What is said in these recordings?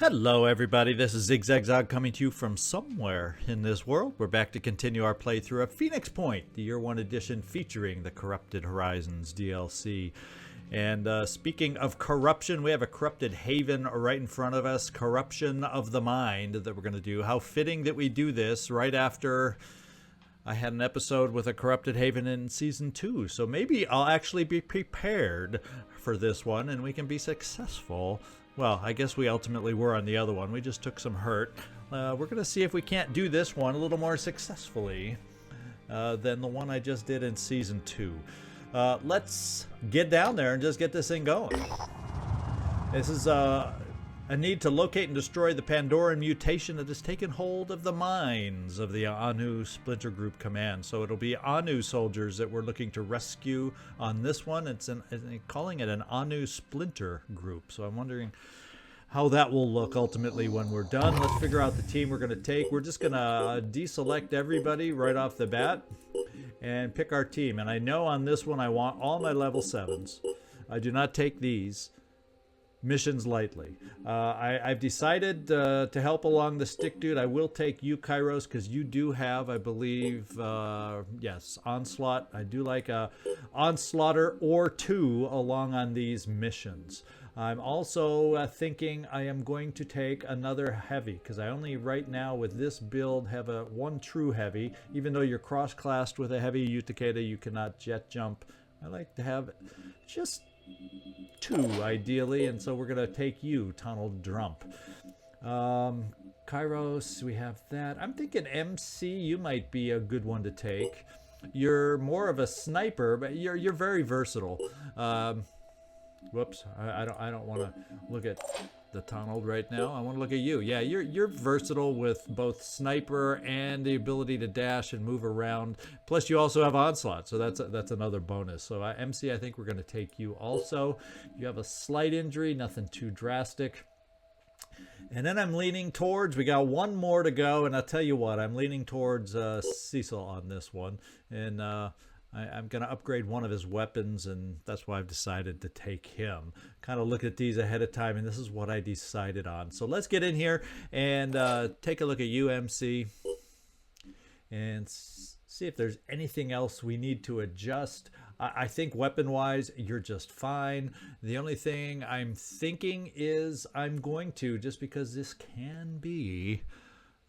Hello everybody, this is Zigzagzog coming to you from somewhere in this world. We're back to continue our playthrough of Phoenix Point, the Year 1 edition featuring the Corrupted Horizons DLC. And speaking of corruption, we have a corrupted haven right in front of us, corruption of the mind that we're going to do. How fitting that we do this right after I had an episode with a corrupted haven in Season 2. So maybe I'll actually be prepared for this one and we can be successful. Well, I guess we ultimately were on the other one. We just took some hurt. We're going to see if we can't do this one a little more successfully than the one I just did in Season 2. Let's get down there and just get this thing going. This is a need to locate and destroy the Pandoran mutation that has taken hold of the minds of the Anu Splinter Group Command. So it'll be Anu soldiers that we're looking to rescue on this one. It's calling it an Anu Splinter Group. So I'm wondering how that will look ultimately when we're done. Let's figure out the team we're going to take. We're just going to deselect everybody right off the bat and pick our team. And I know on this one I want all my level 7s. I do not take these missions lightly. I've decided to help along the stick dude. I will take you, Kairos, because you do have, I believe, yes, Onslaught. I do like a Onslaughter or two along on these missions. I'm also thinking I am going to take another heavy, because I only right now with this build have a one true heavy. Even though you're cross-classed with a heavy Utakeda, you cannot jet jump. I like to have just two ideally, and so we're going to take you, Tunnel Drump. Kairos, we have that. I'm thinking MC, you might be a good one to take. You're more of a sniper, but you're very versatile. Whoops, I don't want to look at the tunnel right now. I want to look at you. Yeah, you're versatile with both sniper and the ability to dash and move around. Plus, you also have onslaught, so that's another bonus. So MC, I think we're going to take you also. You have a slight injury, nothing too drastic. And then I'm leaning towards, we got one more to go, and I'll tell you what, I'm leaning towards Cecil on this one. And I'm going to upgrade one of his weapons, and that's why I've decided to take him. Kind of look at these ahead of time, and this is what I decided on. So let's get in here and take a look at UMC and see if there's anything else we need to adjust. I think weapon-wise, you're just fine. The only thing I'm thinking is I'm going to, just because this can be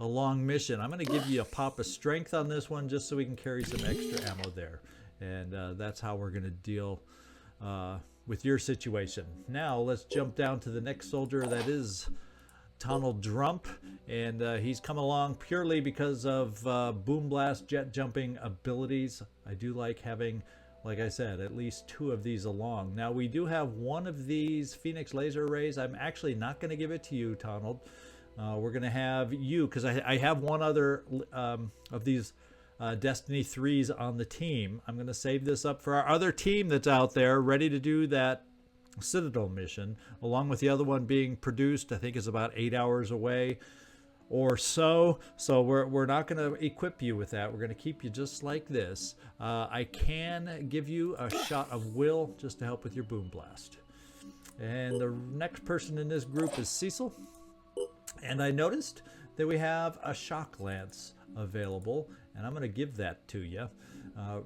a long mission, I'm going to give you a pop of strength on this one just so we can carry some extra ammo there. And that's how we're going to deal with your situation. Now let's jump down to the next soldier. That is Tunnel Drump, and he's come along purely because of Boom Blast jet jumping abilities. I do like having, like I said, at least two of these along. Now we do have one of these Phoenix laser arrays. I'm actually not going to give it to you, Tunnel. We're going to have you, because I have one other of these Destiny 3s on the team. I'm going to save this up for our other team that's out there ready to do that Citadel mission, along with the other one being produced. I think is about 8 hours away or so. So we're not going to equip you with that. We're going to keep you just like this. I can give you a shot of will just to help with your Boom Blast. And the next person in this group is Cecil. And I noticed that we have a shock lance available, and I'm going to give that to you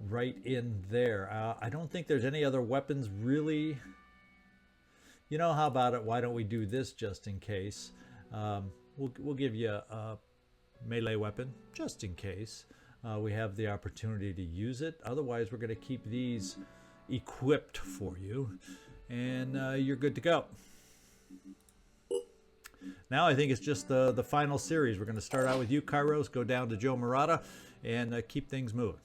right in there. I don't think there's any other weapons really. You know, how about it? Why don't we do this just in case? We'll give you a melee weapon just in case we have the opportunity to use it. Otherwise, we're going to keep these equipped for you, and you're good to go. Now I think it's just the final series. We're going to start out with you, Kairos, go down to Joe Murata, and keep things moving.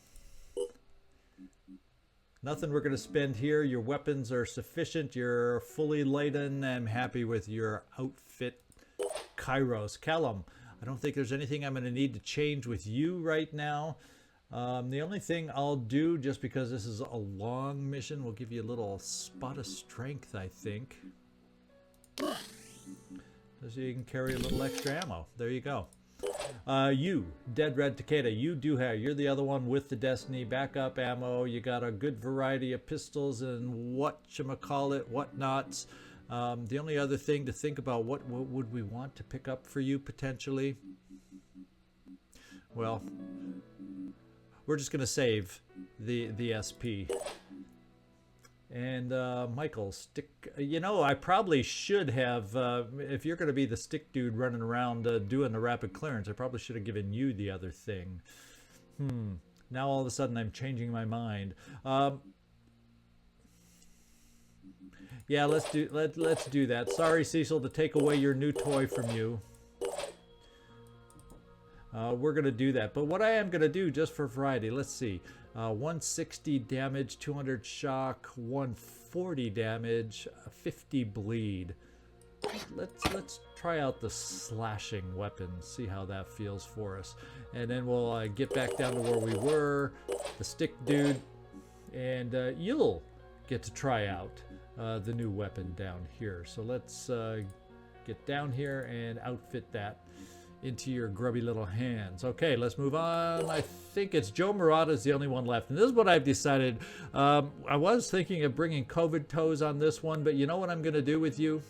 Nothing we're going to spend here. Your weapons are sufficient. You're fully laden. I'm happy with your outfit, Kairos. Callum, I don't think there's anything I'm going to need to change with you right now. The only thing I'll do, just because this is a long mission, we'll give you a little spot of strength, I think. So you can carry a little extra ammo. There you go. You, Dead Red Takeda, you do have, you're the other one with the Destiny backup ammo. You got a good variety of pistols and whatchamacallit, whatnots. The only other thing to think about, what would we want to pick up for you potentially? Well, we're just going to save the SP. And Michael, stick. You know, I probably should have. If you're going to be the stick dude running around doing the rapid clearance, I probably should have given you the other thing. Now all of a sudden I'm changing my mind. Yeah, let's do that. Sorry, Cecil, to take away your new toy from you. We're going to do that. But what I am going to do, just for variety, let's see. 160 damage, 200 shock, 140 damage, 50 bleed. Let's try out the slashing weapon, see how that feels for us. And then we'll get back down to where we were, the stick dude, and you'll get to try out the new weapon down here. So let's get down here and outfit that into your grubby little hands. Okay, let's move on. I think it's Joe Murata's the only one left. And this is what I've decided. I was thinking of bringing COVID toes on this one, but you know what I'm going to do with you?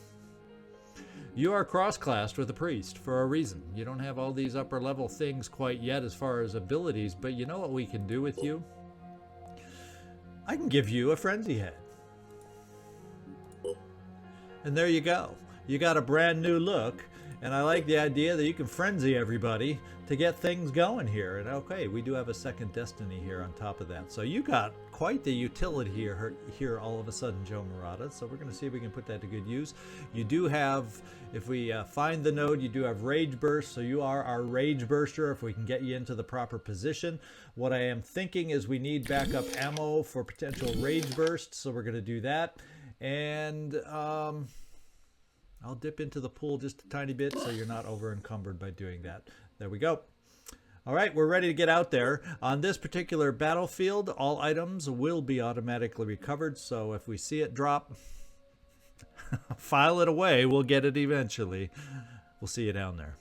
You are cross-classed with a priest for a reason. You don't have all these upper level things quite yet as far as abilities, but you know what we can do with you? I can give you a frenzy head. And there you go. You got a brand new look. And I like the idea that you can frenzy everybody to get things going here. And okay, we do have a second destiny here on top of that. So you got quite the utility here all of a sudden, Joe Murata. So we're going to see if we can put that to good use. You do have, if we find the node, you do have Rage Burst. So you are our Rage Burster if we can get you into the proper position. What I am thinking is we need backup ammo for potential Rage Burst. So we're going to do that. And I'll dip into the pool just a tiny bit so you're not over encumbered by doing that. There we go. All right, we're ready to get out there. On this particular battlefield, all items will be automatically recovered. So if we see it drop, file it away. We'll get it eventually. We'll see you down there.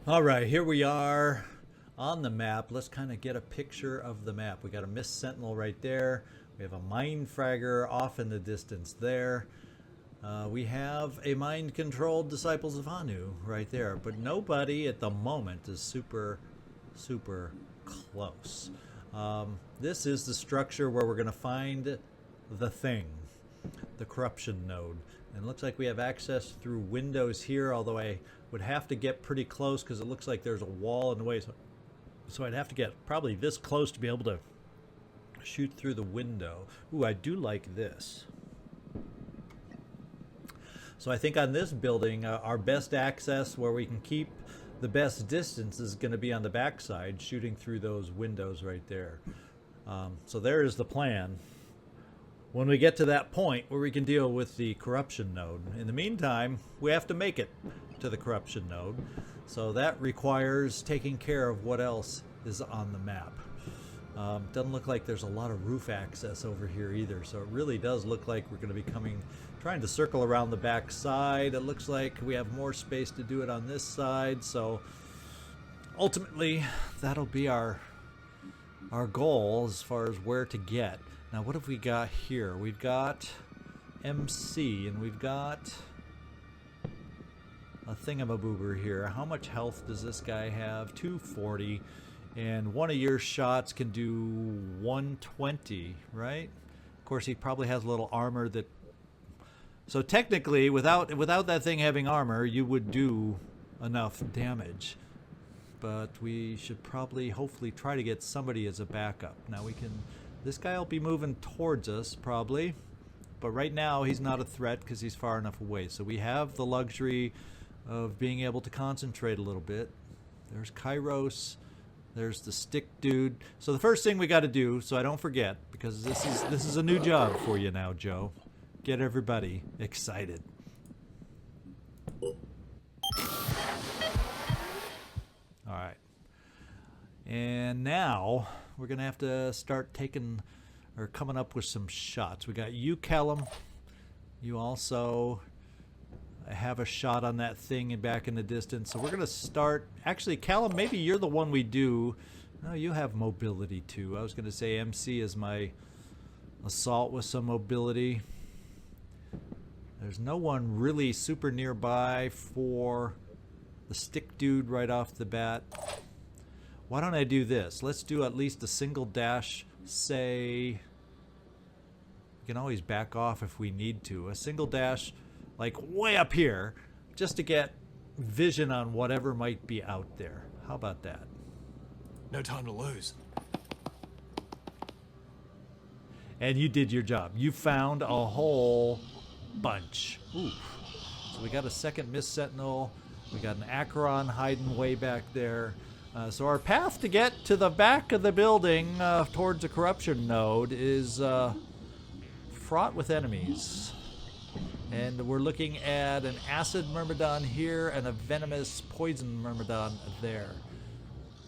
All right, here we are on the map. Let's kind of get a picture of the map. We got a Mist Sentinel right there. We have a MindFragger off in the distance there. We have a mind-controlled Disciples of Anu right there. But nobody at the moment is super close. This is the structure where we're going to find the thing, the corruption node. And it looks like we have access through windows here, although I would have to get pretty close because it looks like there's a wall in the way. So I'd have to get probably this close to be able to shoot through the window. Ooh, I do like this. So I think on this building, our best access where we can keep the best distance is going to be on the backside, shooting through those windows right there. So there is the plan. When we get to that point where we can deal with the corruption node. In the meantime, we have to make it to the corruption node. So that requires taking care of what else is on the map. Doesn't look like there's a lot of roof access over here either. So it really does look like we're going to be trying to circle around the back side. It looks like we have more space to do it on this side. So ultimately, that'll be our goal as far as where to get. Now, what have we got here? We've got MC, and we've got a thingamaboober here. How much health does this guy have? 240. And one of your shots can do 120, right? Of course, he probably has a little armor that... So technically, without that thing having armor, you would do enough damage. But we should probably, hopefully, try to get somebody as a backup. Now we can... This guy will be moving towards us, probably. But right now, he's not a threat because he's far enough away. So we have the luxury of being able to concentrate a little bit. There's Kairos. There's the stick dude. So the first thing we got to do, so I don't forget, because this is a new job for you now, Joe. Get everybody excited. All right. And now we're going to have to start coming up with some shots. We got you, Callum. You also have a shot on that thing and back in the distance. So we're going to start. Actually, Callum, maybe you're the one we do Oh, you have mobility too. I was going to say MC is my assault with some mobility. There's no one really super nearby for the stick dude right off the bat. Why don't I do this? Let's do at least a single dash, say... We can always back off if we need to. A single dash, like way up here, just to get vision on whatever might be out there. How about that? No time to lose. And you did your job. You found a whole bunch. Ooh. So we got a second Mist Sentinel. We got an Acheron hiding way back there. So our path to get to the back of the building towards the corruption node is fraught with enemies. And we're looking at an acid myrmidon here and a venomous poison myrmidon there.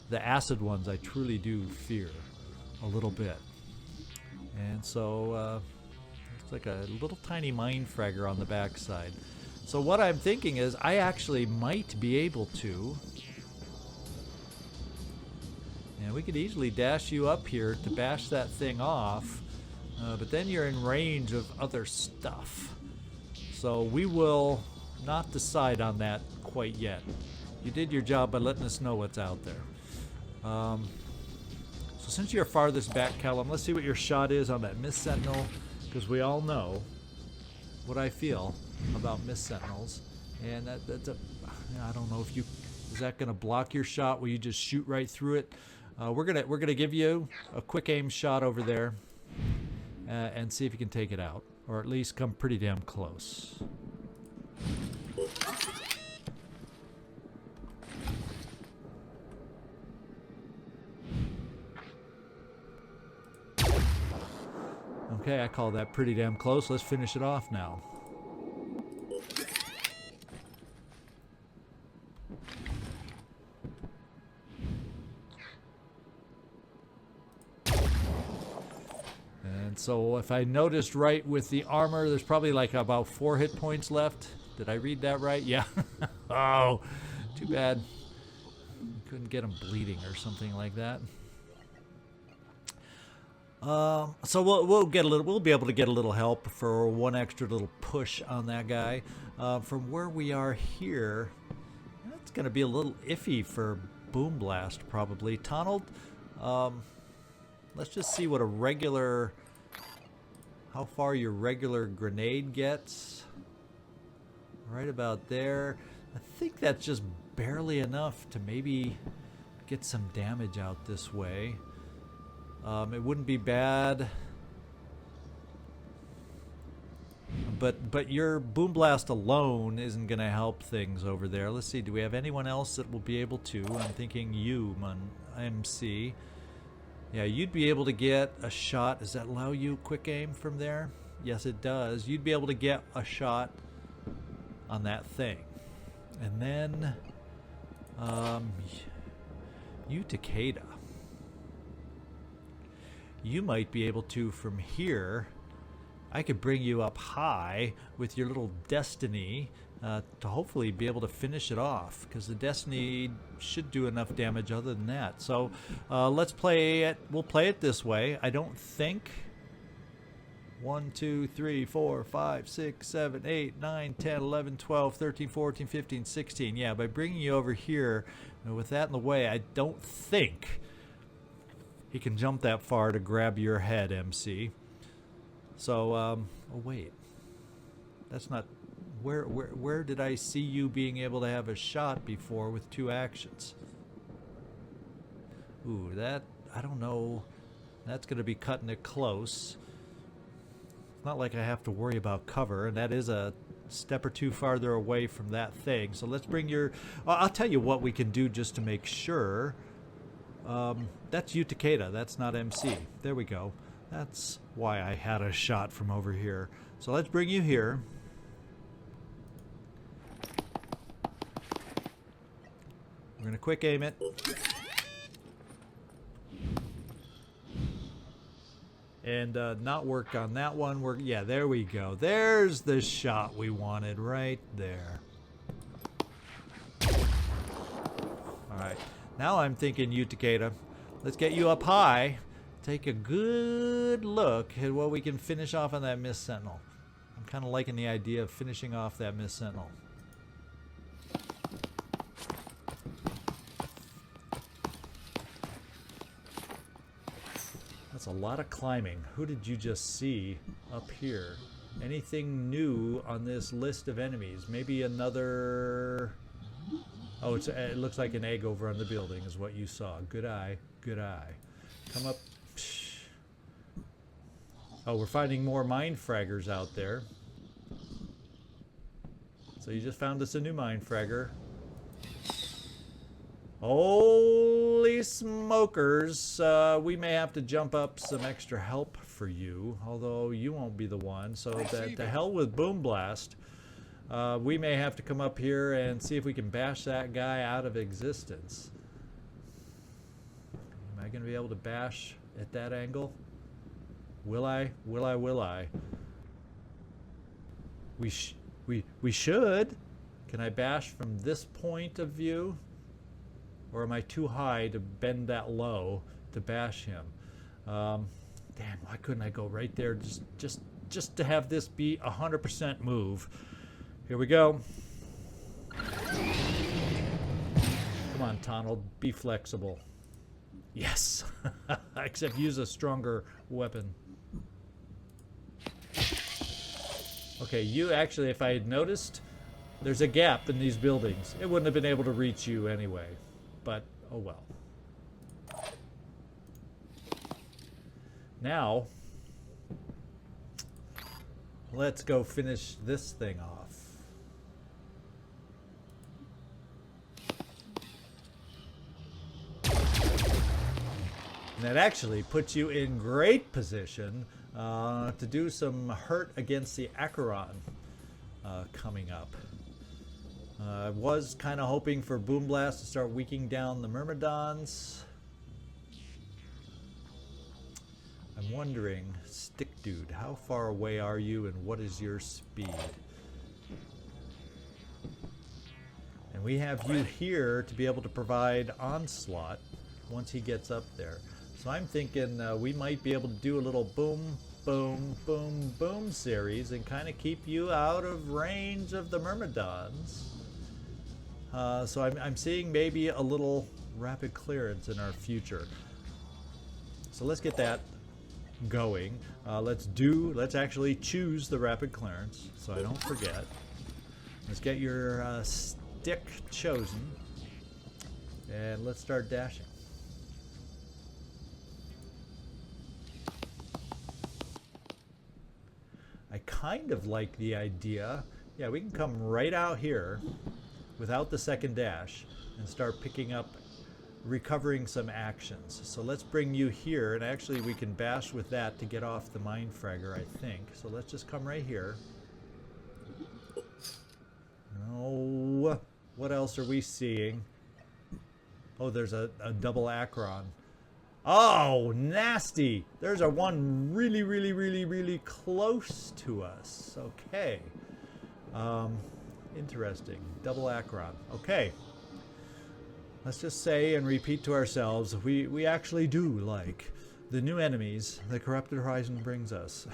The acid ones I truly do fear a little bit. And so it's like a little tiny MindFragger on the backside. So what I'm thinking is I actually might be able to... And we could easily dash you up here to bash that thing off. But then you're in range of other stuff. So we will not decide on that quite yet. You did your job by letting us know what's out there. So since you're farthest back, Callum, let's see what your shot is on that Mist Sentinel. Because we all know what I feel about Mist Sentinels. And that's a... I don't know if you... Is that going to block your shot? Will you just shoot right through it? We're gonna give you a quick aim shot over there. And see if you can take it out. Or at least come pretty damn close. Okay, I call that pretty damn close. Let's finish it off now. So if I noticed right with the armor, there's probably like about 4 hit points left. Did I read that right? Yeah. Oh, too bad. Couldn't get him bleeding or something like that. So we'll be able to get a little help for one extra little push on that guy. From where we are here, that's going to be a little iffy for Boom Blast probably. Tonald, let's just see what a regular... How far your regular grenade gets. Right about there. I think that's just barely enough to maybe get some damage out this way. It wouldn't be bad. But your Boom Blast alone isn't going to help things over there. Let's see, do we have anyone else that will be able to? I'm thinking you, MC. Yeah, you'd be able to get a shot. Does that allow you quick aim from there? Yes, it does. You'd be able to get a shot on that thing. And then, you, Takeda. You might be able to, from here, I could bring you up high with your little Destiny to hopefully be able to finish it off, because the Destiny should do enough damage other than that. So let's play it. We'll play it this way. I don't think 1, 2, 3, 4, 5, 6, 7, 8, 9, 10, 11, 12, 13, 14, 15, 16. Yeah, by bringing you over here, with that in the way, I don't think he can jump that far to grab your head, MC. So, oh wait, that's not... Where did I see you being able to have a shot before with 2 actions? Ooh, that, I don't know. That's going to be cutting it close. It's not like I have to worry about cover, and that is a step or 2 farther away from that thing. So let's bring your... I'll tell you what we can do just to make sure. That's you, Takeda. That's not MC. There we go. That's why I had a shot from over here. So let's bring you here. We're going to quick aim it. And not work on that one. Yeah, there we go. There's the shot we wanted right there. Alright. Now I'm thinking you, Takeda. Let's get you up high. Take a good look at what we can finish off on that Mist Sentinel. I'm kind of liking the idea of finishing off that Mist Sentinel. That's a lot of climbing. Who did you just see up here? Anything new on this list of enemies? Maybe another... Oh, it looks like an egg over on the building is what you saw. Good eye, good eye. Come up. Psh. Oh, we're finding more MindFraggers out there. So you just found us a new MindFragger. Holy smokers, we may have to jump up some extra help for you, although you won't be the one, so to hell with Boom Blast. We may have to come up here and see if we can bash that guy out of existence. Am I going to be able to bash at that angle? Will I? Will I? Will I? We should. Can I bash from this point of view? Or am I too high to bend that low to bash him? Damn, why couldn't I go right there just to have this be 100% move? Here we go. Come on, Tonald, be flexible. Yes. Except use a stronger weapon. Okay, you actually, if I had noticed, there's a gap in these buildings. It wouldn't have been able to reach you anyway. But, oh well. Now, let's go finish this thing off. And that actually puts you in great position to do some hurt against the Acheron coming up. I was kind of hoping for Boom Blast to start weakening down the Myrmidons. I'm wondering, Stick Dude, how far away are you and what is your speed? And we have you here to be able to provide Onslaught once he gets up there. So I'm thinking we might be able to do a little boom, boom, boom, boom series and kind of keep you out of range of the Myrmidons. So I'm seeing maybe a little rapid clearance in our future. So let's get that going. Let's actually choose the rapid clearance so I don't forget. Let's get your stick chosen and let's start dashing. I kind of like the idea. Yeah, we can come right out here without the second dash and start picking up, recovering some actions. So let's bring you here, and actually we can bash with that to get off the MindFragger, I think. So let's just come right here. Oh, what else are we seeing? Oh, there's a double Acheron. Oh, nasty! There's a one really, really, really, really close to us. Okay. Interesting. Double Acheron. Okay. Let's just say and repeat to ourselves, we actually do like the new enemies the Corrupted Horizon brings us.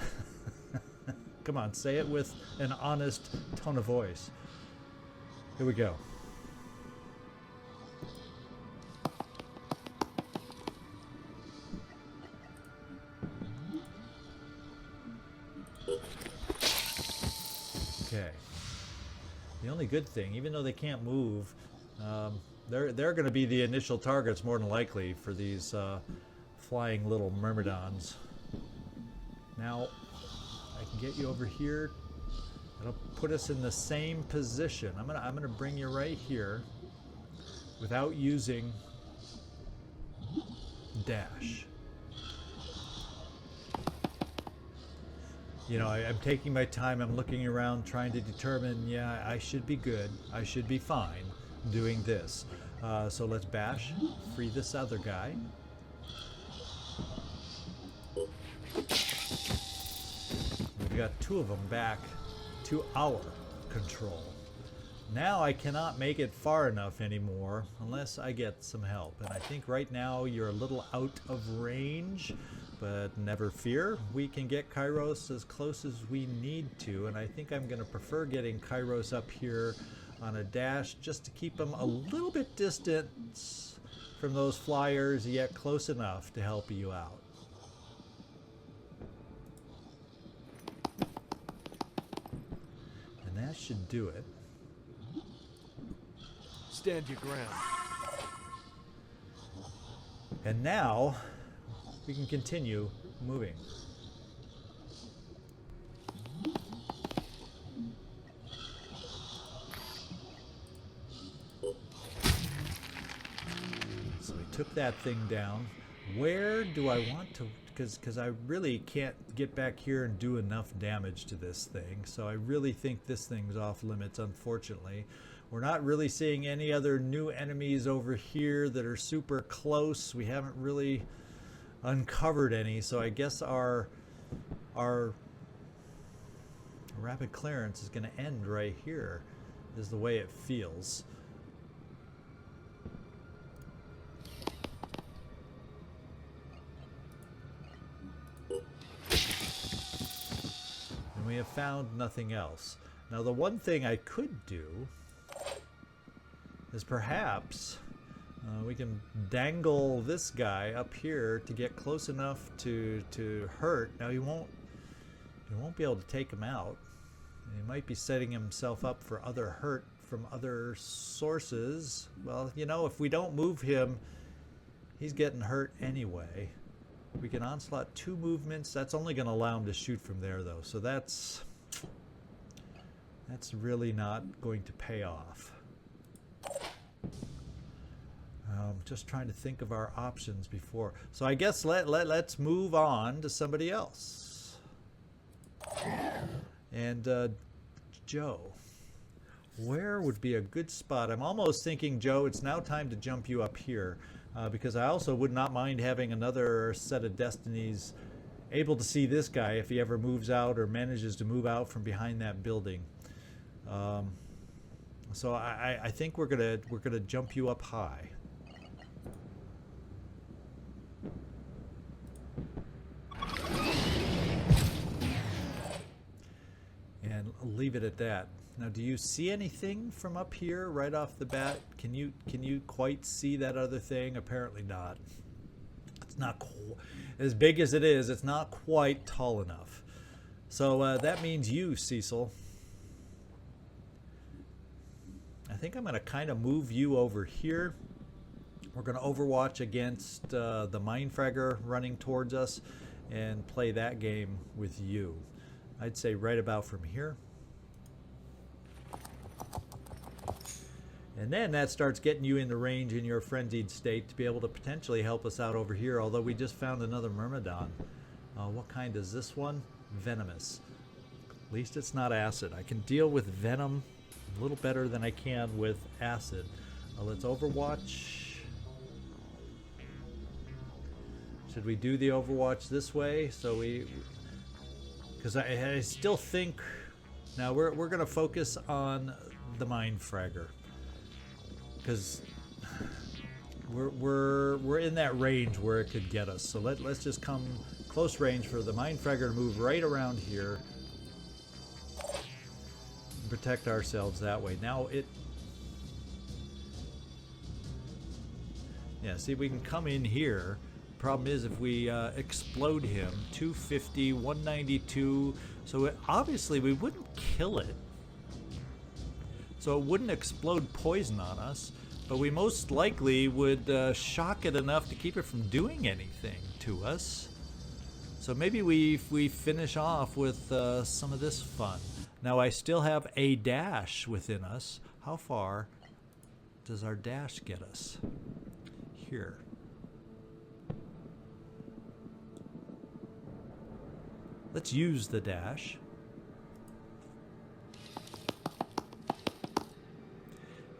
Come on, say it with an honest tone of voice. Here we go. Okay. The only good thing, even though they can't move, they're going to be the initial targets more than likely for these flying little Myrmidons. Now, I can get you over here. It'll put us in the same position. I'm gonna bring you right here without using dash. You know, I'm taking my time. I'm looking around, trying to determine. Yeah, I should be good. I should be fine doing this. So let's bash, free this other guy. We've got two of them back to our control. Now I cannot make it far enough anymore unless I get some help. And I think right now you're a little out of range, but never fear. We can get Kairos as close as we need to. And I think I'm going to prefer getting Kairos up here on a dash just to keep him a little bit distant from those flyers, yet close enough to help you out. And that should do it. Stand your ground. And now we can continue moving. So we took that thing down. Where do I want to, because I really can't get back here and do enough damage to this thing. So I really think this thing's off limits, unfortunately. We're not really seeing any other new enemies over here that are super close. We haven't really uncovered any, so I guess our rapid clearance is going to end right here, is the way it feels. And we have found nothing else. Now the one thing I could do is perhaps we can dangle this guy up here to get close enough to hurt. Now he won't be able to take him out. He might be setting himself up for other hurt from other sources. Well, you know, if we don't move him, he's getting hurt anyway. We can onslaught 2 movements. That's only going to allow him to shoot from there, though. So that's really not going to pay off. Just trying to think of our options before. So I guess let's move on to somebody else. And Joe, where would be a good spot? I'm almost thinking, Joe, it's now time to jump you up here, because I also would not mind having another set of destinies able to see this guy if he ever moves out or manages to move out from behind that building. So I think we're gonna jump you up high. And leave it at that. Now, do you see anything from up here right off the bat? Can you quite see that other thing? Apparently not. It's not as big as it is. It's not quite tall enough. So that means you, Cecil. I think I'm going to kind of move you over here. We're going to overwatch against the MindFragger running towards us and play that game with you. I'd say right about from here. And then that starts getting you into range in your frenzied state to be able to potentially help us out over here, although we just found another Myrmidon. What kind is this one? Venomous. At least it's not acid. I can deal with venom a little better than I can with acid. Let's overwatch. Should we do the overwatch this way? So because I still think now we're going to focus on the MindFragger, because we're in that range where it could get us. So let's just come close range for the MindFragger to move right around here and protect ourselves that way. Now see, we can come in here. Problem is, if we explode him, 250, 192, so obviously we wouldn't kill it, so it wouldn't explode poison on us, but we most likely would shock it enough to keep it from doing anything to us. So maybe we finish off with some of this fun. Now I still have a dash within us. How far does our dash get us? Here. Let's use the dash.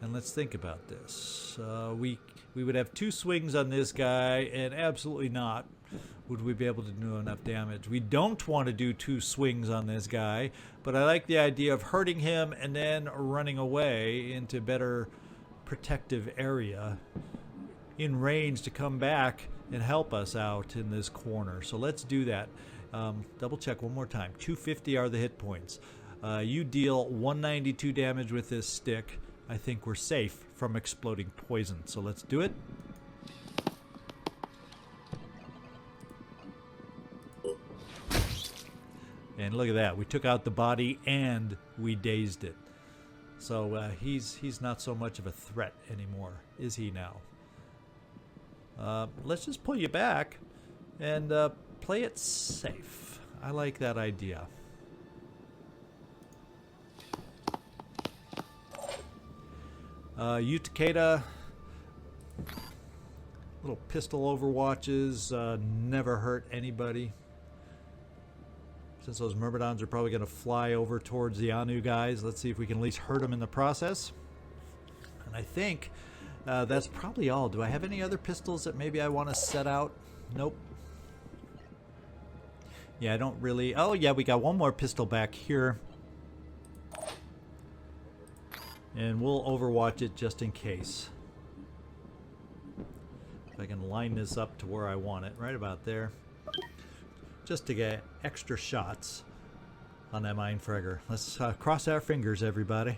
And let's think about this. We would have 2 swings on this guy, and absolutely not would we be able to do enough damage? We don't want to do 2 swings on this guy, but I like the idea of hurting him and then running away into better protective area in range to come back and help us out in this corner. So let's do that. Double check one more time. 250 are the hit points. You deal 192 damage with this stick. I think we're safe from exploding poison. So let's do it. And look at that. We took out the body and we dazed it. So he's not so much of a threat anymore, is he now? Let's just pull you back and play it safe. I like that idea. Utakeda, little pistol overwatches, never hurt anybody. Since those Myrmidons are probably going to fly over towards the Anu guys, let's see if we can at least hurt them in the process. And I think that's probably all. Do I have any other pistols that maybe I want to set out? Nope. Yeah, I don't really... Oh, yeah, we got one more pistol back here. And we'll overwatch it just in case. If I can line this up to where I want it, right about there. Just to get extra shots on that MindFragger. Let's cross our fingers, everybody.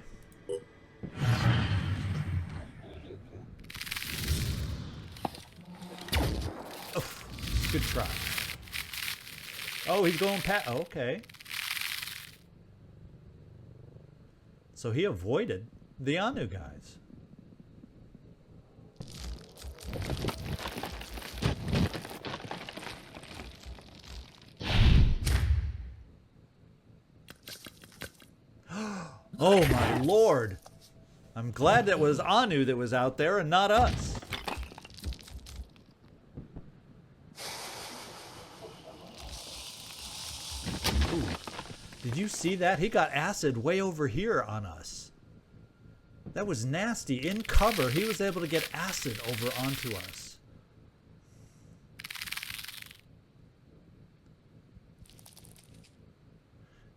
Oh, good try. Oh, he's going past. Oh, okay. So he avoided the Anu guys. Oh my lord! I'm glad that was Anu that was out there and not us. Ooh. Did you see that? He got acid way over here on us. That was nasty. In cover, he was able to get acid over onto us.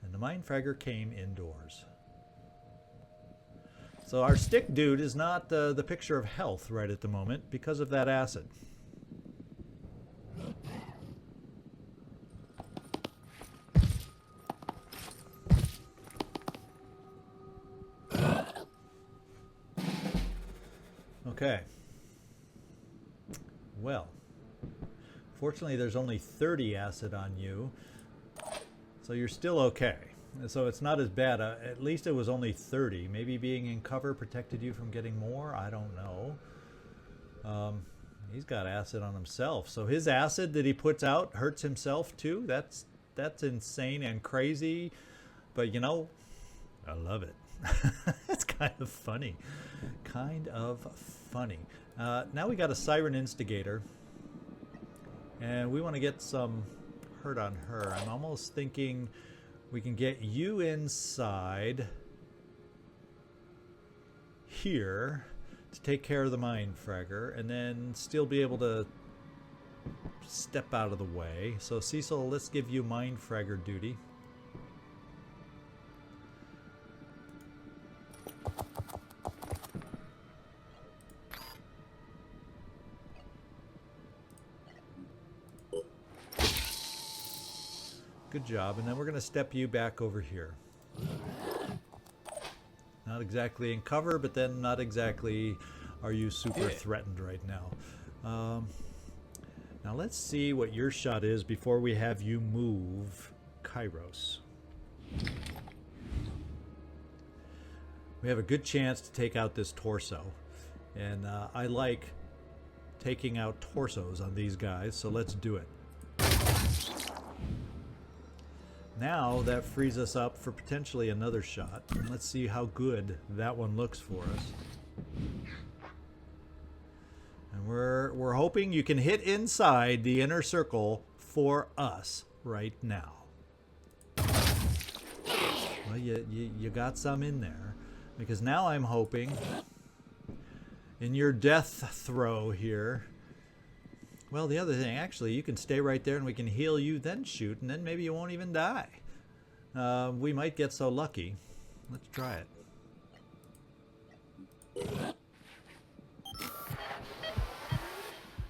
And the MindFragger came indoors. So our stick dude is not the picture of health right at the moment because of that acid. Okay. Well, fortunately there's only 30 acid on you, so you're still okay. So it's not as bad. At least it was only 30. Maybe being in cover protected you from getting more. I don't know. He's got acid on himself. So his acid that he puts out hurts himself too. That's insane and crazy. But you know, I love it. It's kind of funny. Kind of funny. Now we got a Siren Instigator. And we want to get some hurt on her. I'm almost thinking... we can get you inside here to take care of the MindFragger and then still be able to step out of the way. So Cecil, let's give you MindFragger duty. Good job. And then we're going to step you back over here. Not exactly in cover, but then not exactly are you super threatened right now. Now let's see what your shot is before we have you move Kairos. We have a good chance to take out this torso. And I like taking out torsos on these guys, so let's do it. Now that frees us up for potentially another shot. Let's see how good that one looks for us. And we're hoping you can hit inside the inner circle for us right now. Well, you got some in there. Because now I'm hoping in your death throw here Well, the other thing, actually, you can stay right there and we can heal you, then shoot, and then maybe you won't even die. We might get so lucky. Let's try it.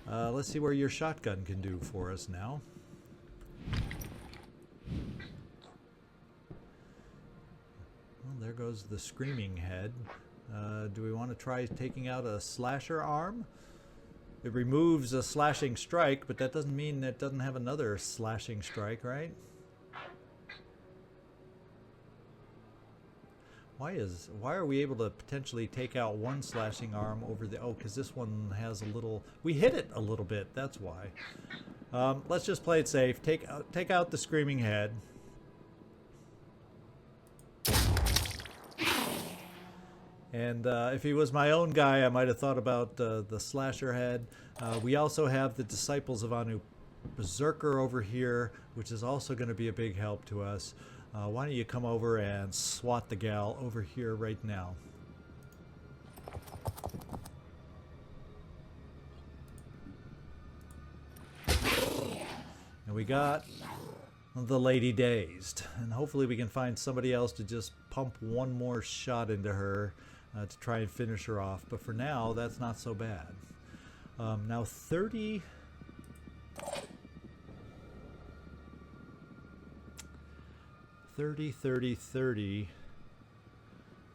Let's see where your shotgun can do for us now. Well, there goes the screaming head. Do we want to try taking out a slasher arm? It removes a slashing strike, but that doesn't mean it doesn't have another slashing strike, right? Why are we able to potentially take out one slashing arm over the... Oh, because this one has a little... We hit it a little bit, that's why. Let's just play it safe. Take out the screaming head. And if he was my own guy, I might have thought about the slasher head. We also have the Disciples of Anu Berserker over here, which is also going to be a big help to us. Why don't you come over and swat the gal over here right now? And we got the Lady Dazed. And hopefully we can find somebody else to just pump one more shot into her to try and finish her off. But for now, that's not so bad. Now 30... 30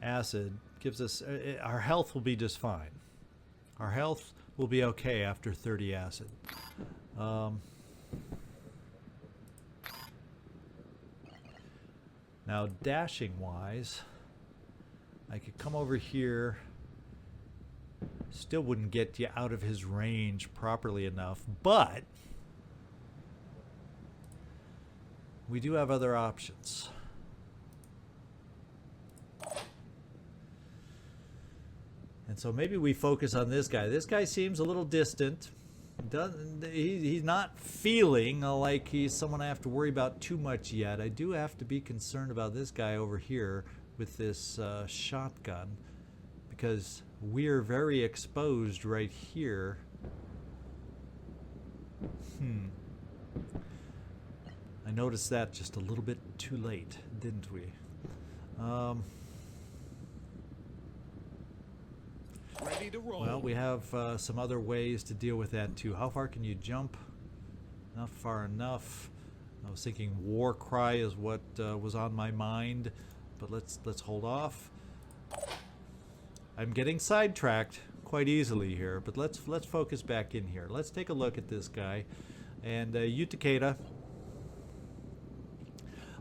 acid gives us... our health will be just fine. Our health will be okay after 30 acid. Now dashing wise, I could come over here. Still wouldn't get you out of his range properly enough, but we do have other options. And so maybe we focus on this guy. This guy seems a little distant. He's not feeling like he's someone I have to worry about too much yet. I do have to be concerned about this guy over here with this shotgun, because we're very exposed right here. I noticed that just a little bit too late, didn't we? Ready to roll. Well, we have some other ways to deal with that too. How far can you jump? Not far enough. I was thinking war cry is what was on my mind, but let's hold off. I'm getting sidetracked quite easily here, but let's focus back in here. Let's take a look at this guy. And you, Takeda,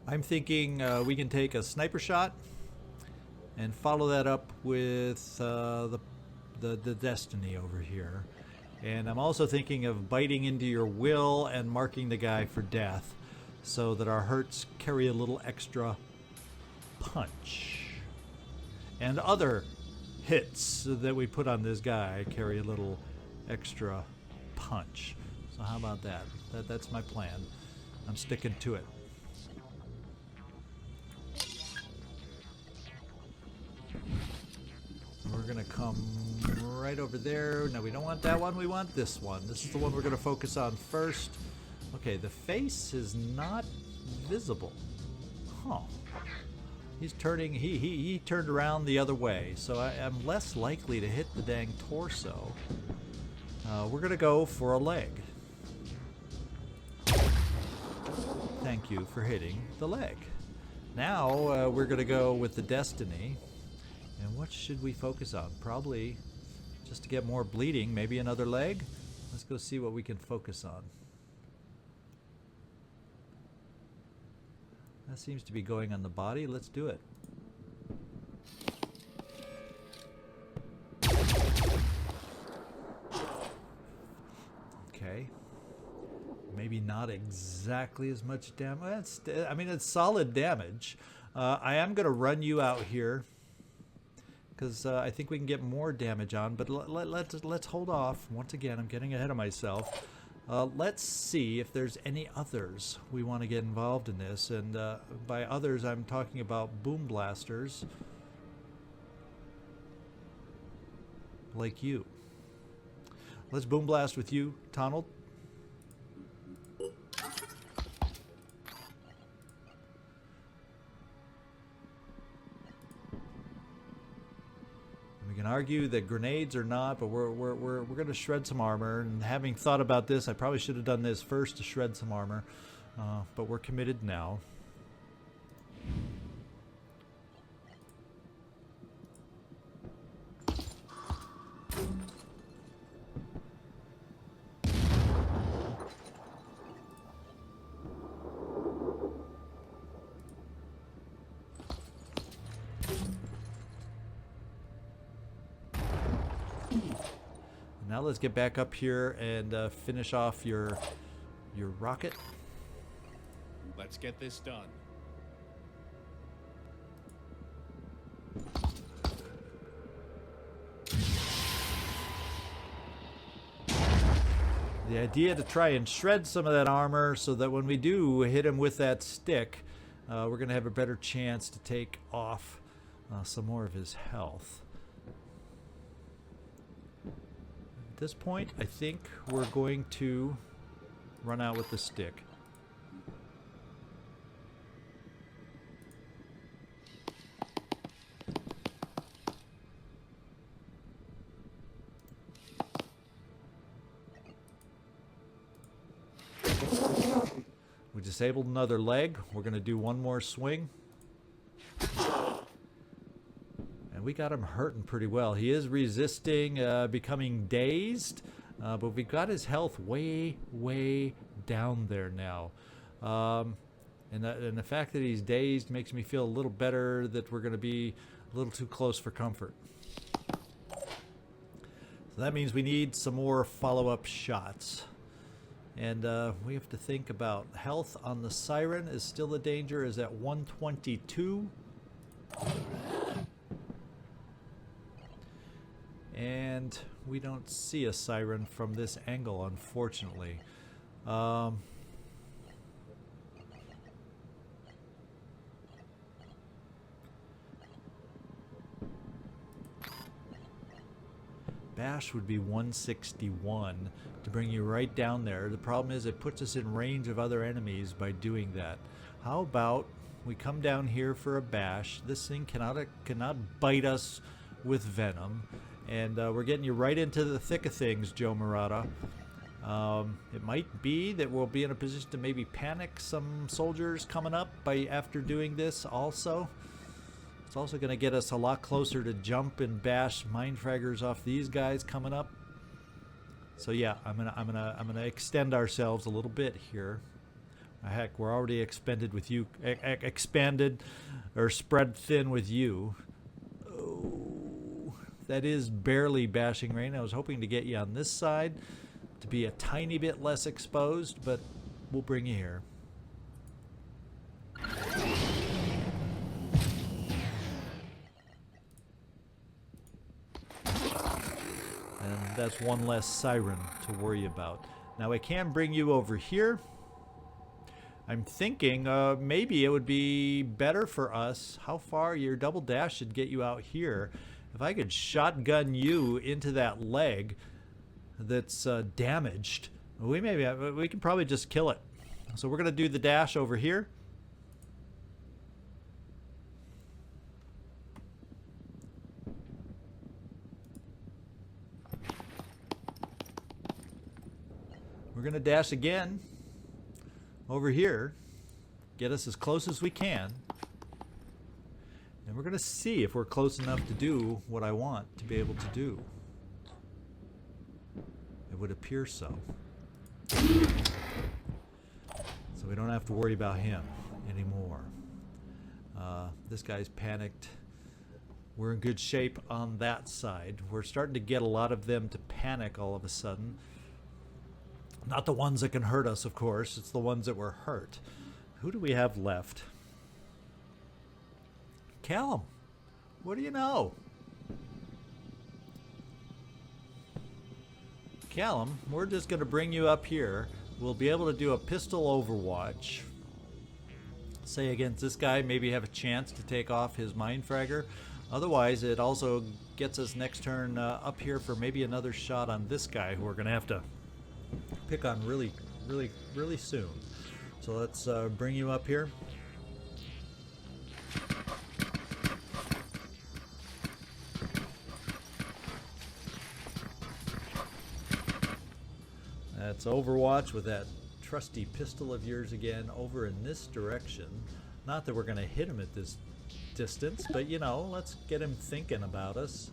I'm thinking we can take a sniper shot and follow that up with the Destiny over here. And I'm also thinking of biting into your will and marking the guy for death, so that our hurts carry a little extra punch. And other hits that we put on this guy carry a little extra punch. So how about that? That's my plan. I'm sticking to it. We're gonna come right over there. No, we don't want that one. We want this one. This is the one we're gonna focus on first. Okay, the face is not visible. Huh. He's turning. He turned around the other way, so I'm less likely to hit the dang torso. We're gonna go for a leg. Thank you for hitting the leg. Now we're gonna go with the Destiny. And what should we focus on? Probably just to get more bleeding, maybe another leg. Let's go see what we can focus on. That seems to be going on the body. Let's do it. Okay. Maybe not exactly as much damage. I mean, it's solid damage. I am going to run you out here, because I think we can get more damage on, but let's hold off. Once again, I'm getting ahead of myself. Let's see if there's any others we want to get involved in this, and by others I'm talking about boom blasters like you. Let's boom blast with you, Donald. can argue that grenades are not, but we're going to shred some armor. And having thought about this, I probably should have done this first to shred some armor. But we're committed now. Now let's get back up here and finish off your rocket. Let's get this done. The idea to try and shred some of that armor so that when we do hit him with that stick, we're going to have a better chance to take off some more of his health. At this point, I think we're going to run out with the stick. We disabled another leg. We're going to do one more swing. And we got him hurting pretty well. He is resisting becoming dazed, but we got his health way, way down there now. And the fact that he's dazed makes me feel a little better that we're going to be a little too close for comfort. So that means we need some more follow-up shots. And we have to think about health on the Siren is still a danger, is at 122. And we don't see a Siren from this angle, unfortunately. Bash would be 161 to bring you right down there. The problem is it puts us in range of other enemies by doing that. How about we come down here for a bash? This thing cannot bite us with venom. And we're getting you right into the thick of things, Joe Murata. It might be that we'll be in a position to maybe panic some soldiers coming up after doing this also. It's also going to get us a lot closer to jump and bash mindfraggers off these guys coming up. So yeah, I'm gonna extend ourselves a little bit here. Heck, we're already expanded with you, expanded or spread thin with you. Oh, that is barely bashing rain. I was hoping to get you on this side to be a tiny bit less exposed, but we'll bring you here. And that's one less Siren to worry about. Now I can bring you over here. I'm thinking maybe it would be better for us. How far? Your double dash should get you out here. If I could shotgun you into that leg that's damaged, we can probably just kill it. So we're going to do the dash over here. We're going to dash again over here, get us as close as we can, and we're going to see if we're close enough to do what I want to be able to do. It would appear so. So we don't have to worry about him anymore. This guy's panicked. We're in good shape on that side. We're starting to get a lot of them to panic all of a sudden. Not the ones that can hurt us, of course. It's the ones that were hurt. Who do we have left? Callum. What do you know? Callum, we're just going to bring you up here. We'll be able to do a pistol overwatch. Say against this guy, maybe have a chance to take off his mindfragger. Otherwise, it also gets us next turn up here for maybe another shot on this guy who we're going to have to pick on really soon. So let's bring you up here. That's Overwatch with that trusty pistol of yours again over in this direction. Not that we're going to hit him at this distance, but you know, let's get him thinking about us.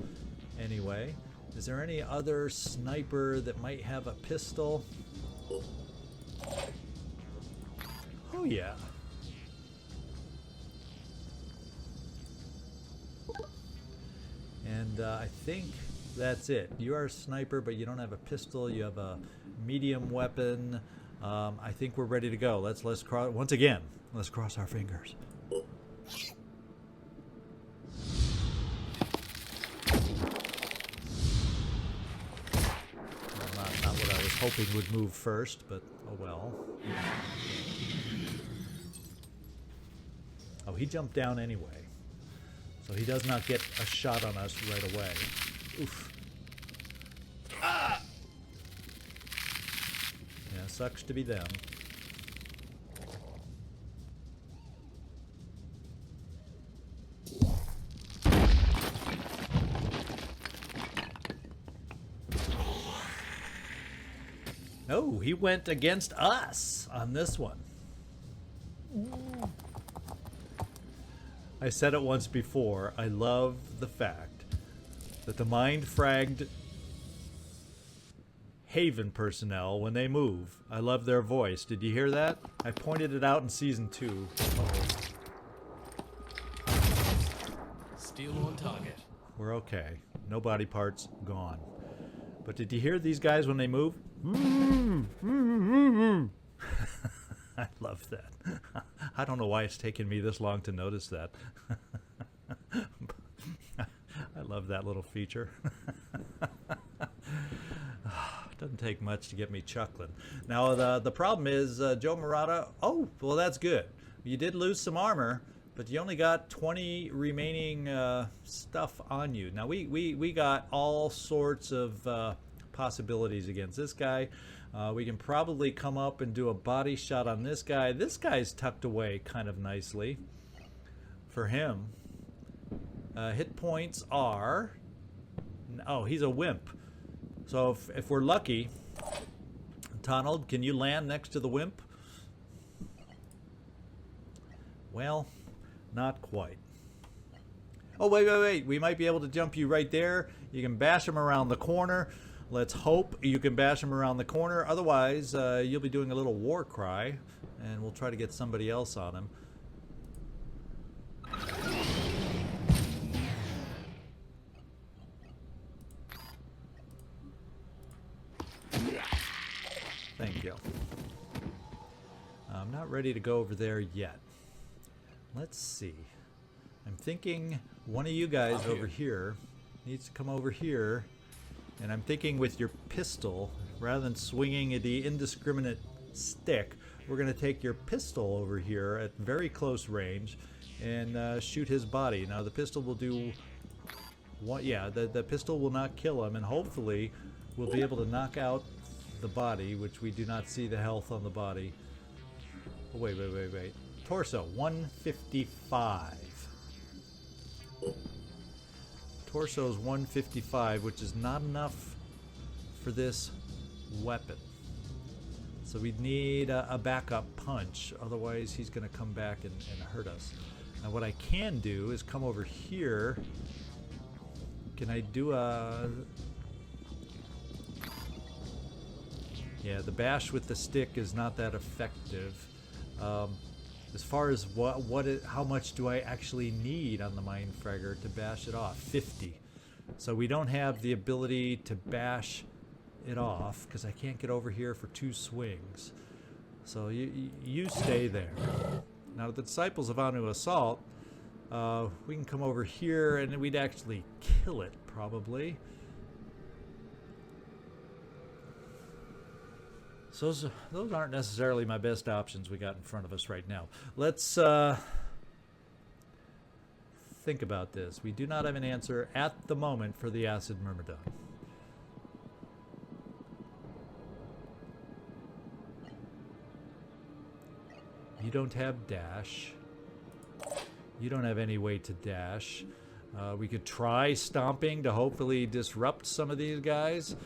Anyway, is there any other sniper that might have a pistol? Oh yeah. And I think that's it. You are a sniper, but you don't have a pistol. You have a medium weapon. I think we're ready to go. Let's cross once again. Let's cross our fingers. Well, not what I was hoping would move first, but oh well. Oh, he jumped down anyway. So he does not get a shot on us right away. Oof. Ah! Yeah, sucks to be them. Oh, he went against us on this one. I said it once before, I love the fact that the mind-fragged Haven personnel, when they move, I love their voice. Did you hear that? I pointed it out in Season 2. Uh-oh. Still on target. We're okay. No body parts, gone. But did you hear these guys when they move? I love that. I don't know why it's taken me this long to notice that. I love that little feature. Doesn't take much to get me chuckling. Now the problem is Joe Murata. Oh, well that's good. You did lose some armor, but you only got 20 remaining stuff on you. Now we got all sorts of possibilities against this guy. We can probably come up and do a body shot on this guy. This guy's tucked away kind of nicely for him. Hit points are... Oh, he's a wimp. So if we're lucky, Donald, can you land next to the wimp? Well, not quite. Oh, wait. We might be able to jump you right there. You can bash him around the corner. Let's hope you can bash him around the corner. Otherwise, you'll be doing a little war cry, and we'll try to get somebody else on him. Thank you. I'm not ready to go over there yet. Let's see. I'm thinking one of you guys over here needs to come over here. And I'm thinking with your pistol, rather than swinging the indiscriminate stick, we're going to take your pistol over here at very close range and shoot his body. Now the pistol will do... the pistol will not kill him, and hopefully we'll be able to knock out the body, which we do not see the health on the body. Oh, wait. Torso, 155. Torso's 155, which is not enough for this weapon. So we'd need a backup punch, otherwise he's going to come back and hurt us. Now what I can do is come over here. Can I do a... Yeah, the bash with the stick is not that effective. As far as how much do I actually need on the MindFragger to bash it off? 50. So we don't have the ability to bash it off because I can't get over here for 2 swings. So you stay there. Now the Disciples of Anu Assault, we can come over here and we'd actually kill it probably. So those aren't necessarily my best options we got in front of us right now. Let's think about this. We do not have an answer at the moment for the Acid Myrmidon. You don't have dash. You don't have any way to dash. We could try stomping to hopefully disrupt some of these guys.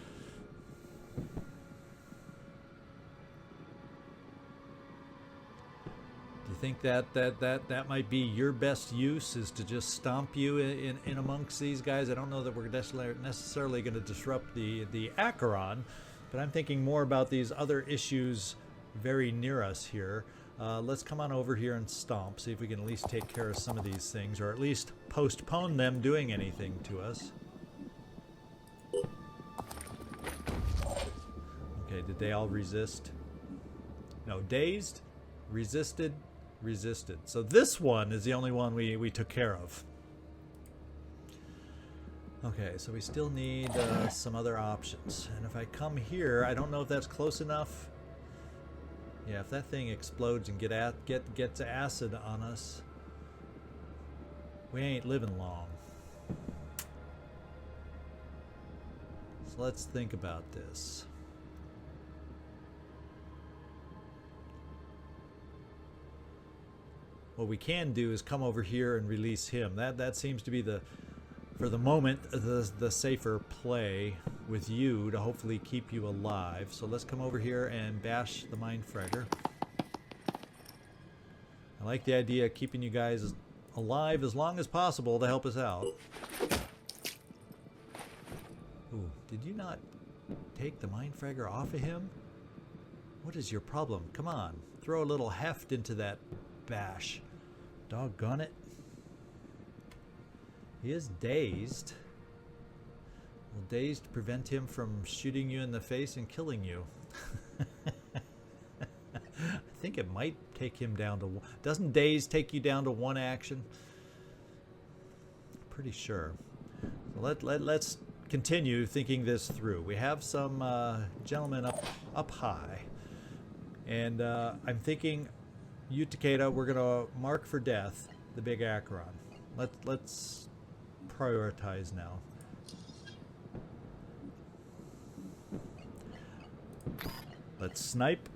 think that might be your best use, is to just stomp you in amongst these guys? I don't know that we're necessarily going to disrupt the Acheron, but I'm thinking more about these other issues very near us here. Let's come on over here and stomp, see if we can at least take care of some of these things, or at least postpone them doing anything to us. Okay, did they all resist? No, dazed, resisted, resisted. So this one is the only one we took care of. Okay, so we still need some other options. And if I come here, I don't know if that's close enough. Yeah, if that thing explodes and gets acid on us, we ain't living long. So let's think about this. What we can do is come over here and release him. That seems to be for the moment, the safer play with you to hopefully keep you alive. So let's come over here and bash the MindFragger. I like the idea of keeping you guys alive as long as possible to help us out. Ooh, did you not take the MindFragger off of him? What is your problem? Come on, throw a little heft into that bash. Doggone it. He is dazed. Will dazed prevent him from shooting you in the face and killing you? I think it might take him down to one. Doesn't dazed take you down to one action? Pretty sure. So let's continue thinking this through. We have some gentlemen up high, and I'm thinking, you, Takeda, we're gonna mark for death the big Acheron. Let's prioritize now. Let's snipe.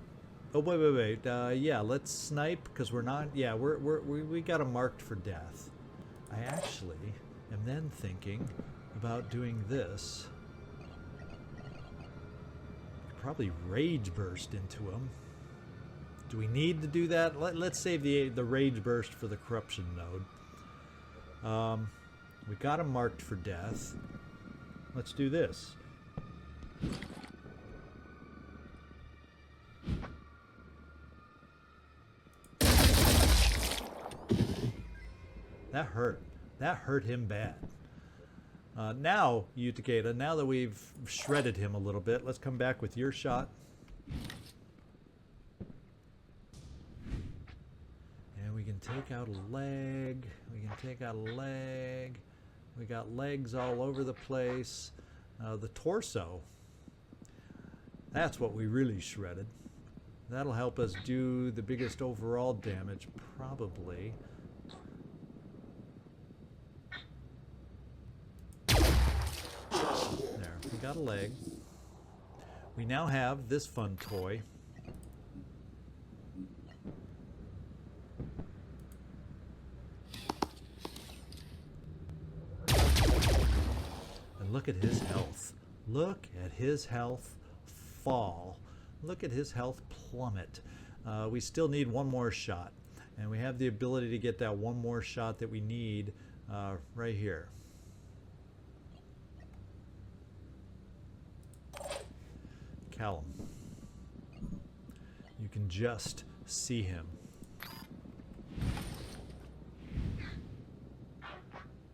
Oh wait. Yeah, let's snipe, because we're not. Yeah, we got him marked for death. I actually am then thinking about doing this. Probably rage burst into him. Do we need to do that? Let's save the rage burst for the corruption node. We got him marked for death. Let's do this. That hurt. That hurt him bad. Now, you, Takeda, now that we've shredded him a little bit, let's come back with your shot. We can take out a leg. We can take out a leg. We got legs all over the place. The torso. That's what we really shredded. That'll help us do the biggest overall damage, probably. There, we got a leg. We now have this fun toy. Look at his health. Look at his health fall. Look at his health plummet. We still need one more shot. And we have the ability to get that one more shot that we need right here. Callum. You can just see him.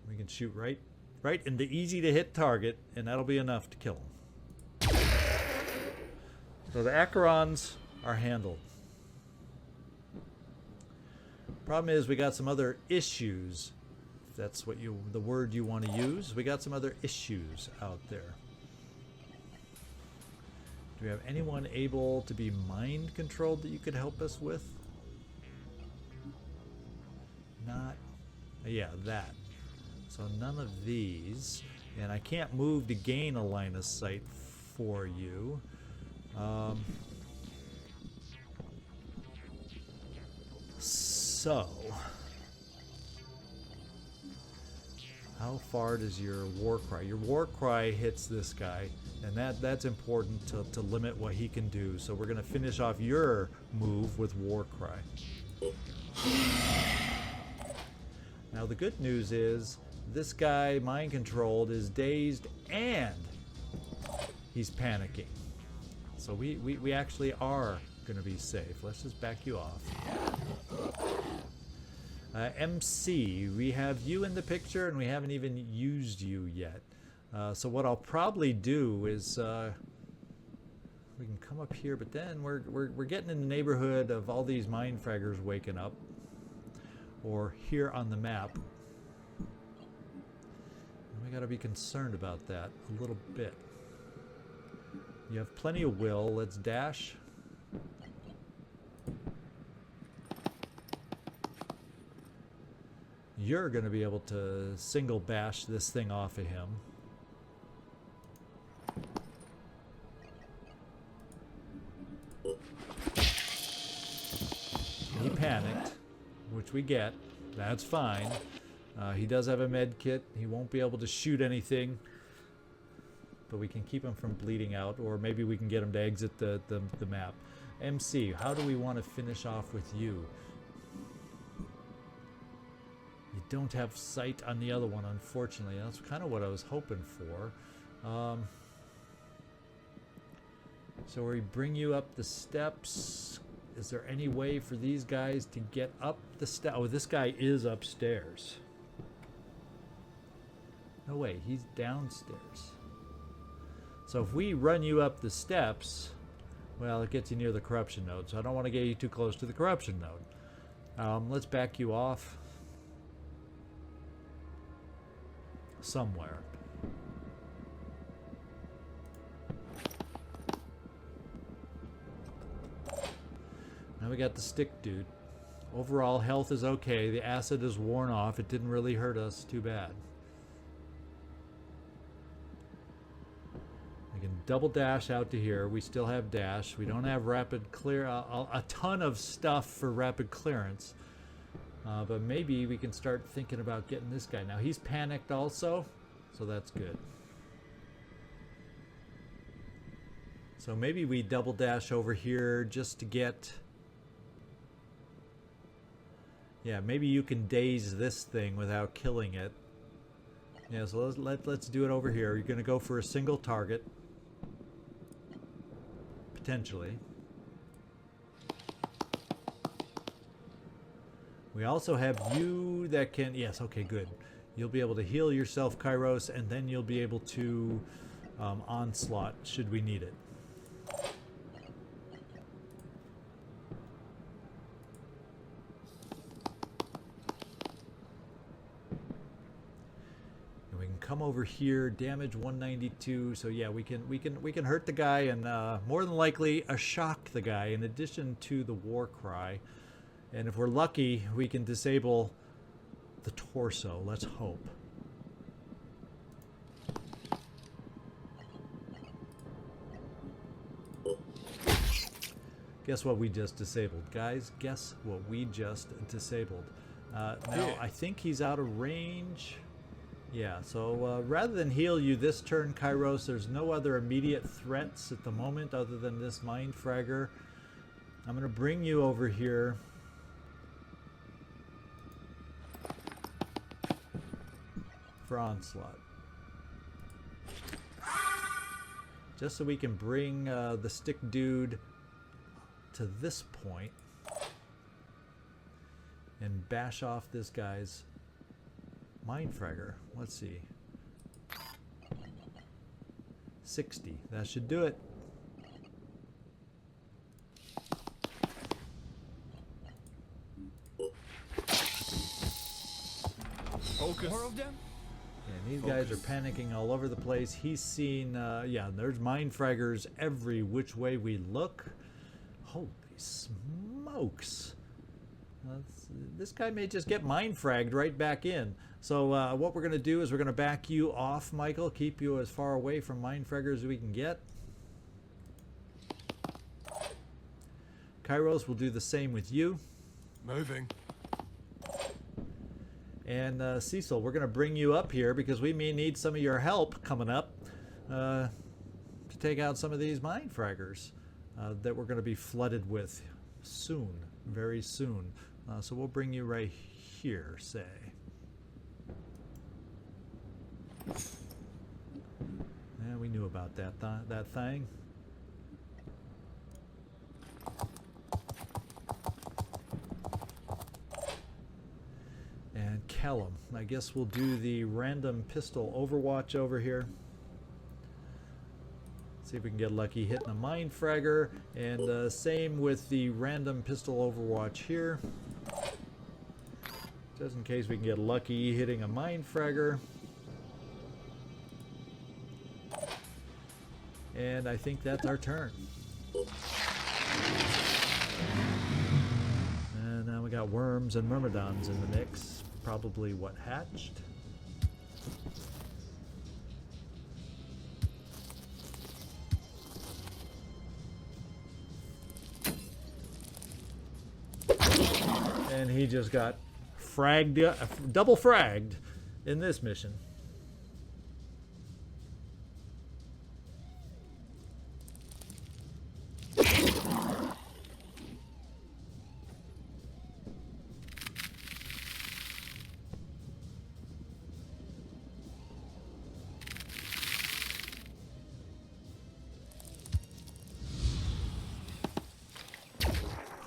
We can shoot right in the easy to hit target, and that'll be enough to kill him. So the Acherons are handled. Problem is, we got some other issues. If that's what the word you want to use. We got some other issues out there. Do we have anyone able to be mind controlled that you could help us with? Not. Yeah, that. So none of these, and I can't move to gain a line of sight for you. So, how far does your war cry? Your war cry hits this guy, and that's important to limit what he can do. So we're going to finish off your move with war cry. Now the good news is this guy, mind controlled, is dazed and he's panicking. So we actually are going to be safe. Let's just back you off. MC, we have you in the picture and we haven't even used you yet. So what I'll probably do is we can come up here, but then we're getting in the neighborhood of all these MindFraggers waking up, or here on the map. And we got to be concerned about that a little bit. You have plenty of will. Let's dash. You're going to be able to single bash this thing off of him. He panicked, which we get. That's fine. He does have a med kit. He won't be able to shoot anything, but we can keep him from bleeding out, or maybe we can get him to exit the map. MC, how do we want to finish off with you? You don't have sight on the other one, unfortunately. That's kind of what I was hoping for. So we bring you up the steps. Is there any way for these guys to get up the steps? Oh, this guy is upstairs. No way, he's downstairs. So if we run you up the steps, well, it gets you near the corruption node. So I don't want to get you too close to the corruption node. Let's back you off somewhere. Now we got the stick dude. Overall health is okay. The acid is worn off. It didn't really hurt us too bad. We can double dash out to here. We still have dash. We don't have rapid clear. A ton of stuff for rapid clearance. But maybe we can start thinking about getting this guy. Now he's panicked also, so that's good. So maybe we double dash over here just to get... Yeah, maybe you can daze this thing without killing it. Yeah, so let's do it over here. You're going to go for a single target. Potentially. We also have you that can... Yes, okay, good. You'll be able to heal yourself, Kairos, and then you'll be able to onslaught should we need it. Come over here, damage 192. So yeah, we can hurt the guy and more than likely shock the guy in addition to the war cry. And if we're lucky, we can disable the torso. Let's hope. Guess what we just disabled, guys? Guess what we just disabled. Now I think he's out of range. Yeah, so rather than heal you this turn, Kairos, there's no other immediate threats at the moment other than this MindFragger. I'm going to bring you over here. For onslaught. Just so we can bring the stick dude to this point and bash off this guy's MindFragger. Let's see. 60. That should do it. Focus. More of them? And these guys are panicking all over the place. He's seen, yeah, there's MindFraggers every which way we look. Holy smokes. This guy may just get MindFragged right back in. So what we're going to do is we're going to back you off, Michael. Keep you as far away from MindFraggers as we can get. Kairos will do the same with you. Moving. And Cecil, we're going to bring you up here because we may need some of your help coming up to take out some of these MindFraggers that we're going to be flooded with soon, very soon. So we'll bring you right here, say. Yeah, we knew about that that thing. And Callum, I guess we'll do the random pistol overwatch over here. See if we can get lucky hitting a MindFragger, and same with the random pistol overwatch here. Just in case we can get lucky hitting a MindFragger. And I think that's our turn. And now we got worms and myrmidons in the mix. Probably what hatched. And he just got fragged, double fragged in this mission.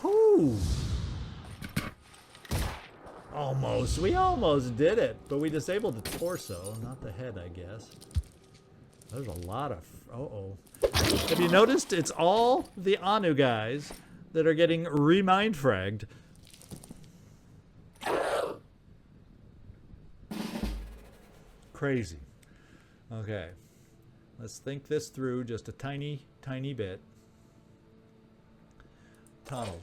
Whoo! Almost. We almost did it, but we disabled the torso, not the head, I guess. There's a lot of... Uh-oh. Have you noticed it's all the Anu guys that are getting re-mind-fragged? Crazy. Okay. Let's think this through just a tiny, tiny bit. Tunnel.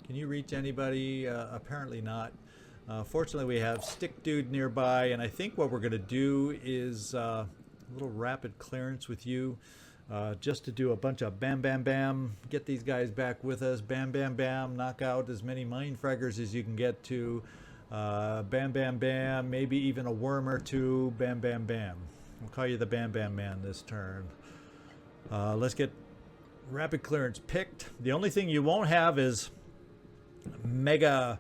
Can you reach anybody? Apparently not. Fortunately, we have Stick Dude nearby, and I think what we're going to do is a little rapid clearance with you, just to do a bunch of bam, bam, bam, get these guys back with us, bam, bam, bam, knock out as many MindFraggers as you can get to, bam, bam, bam, maybe even a worm or two, bam, bam, bam. We'll call you the Bam Bam Man this turn. Let's get rapid clearance picked. The only thing you won't have is mega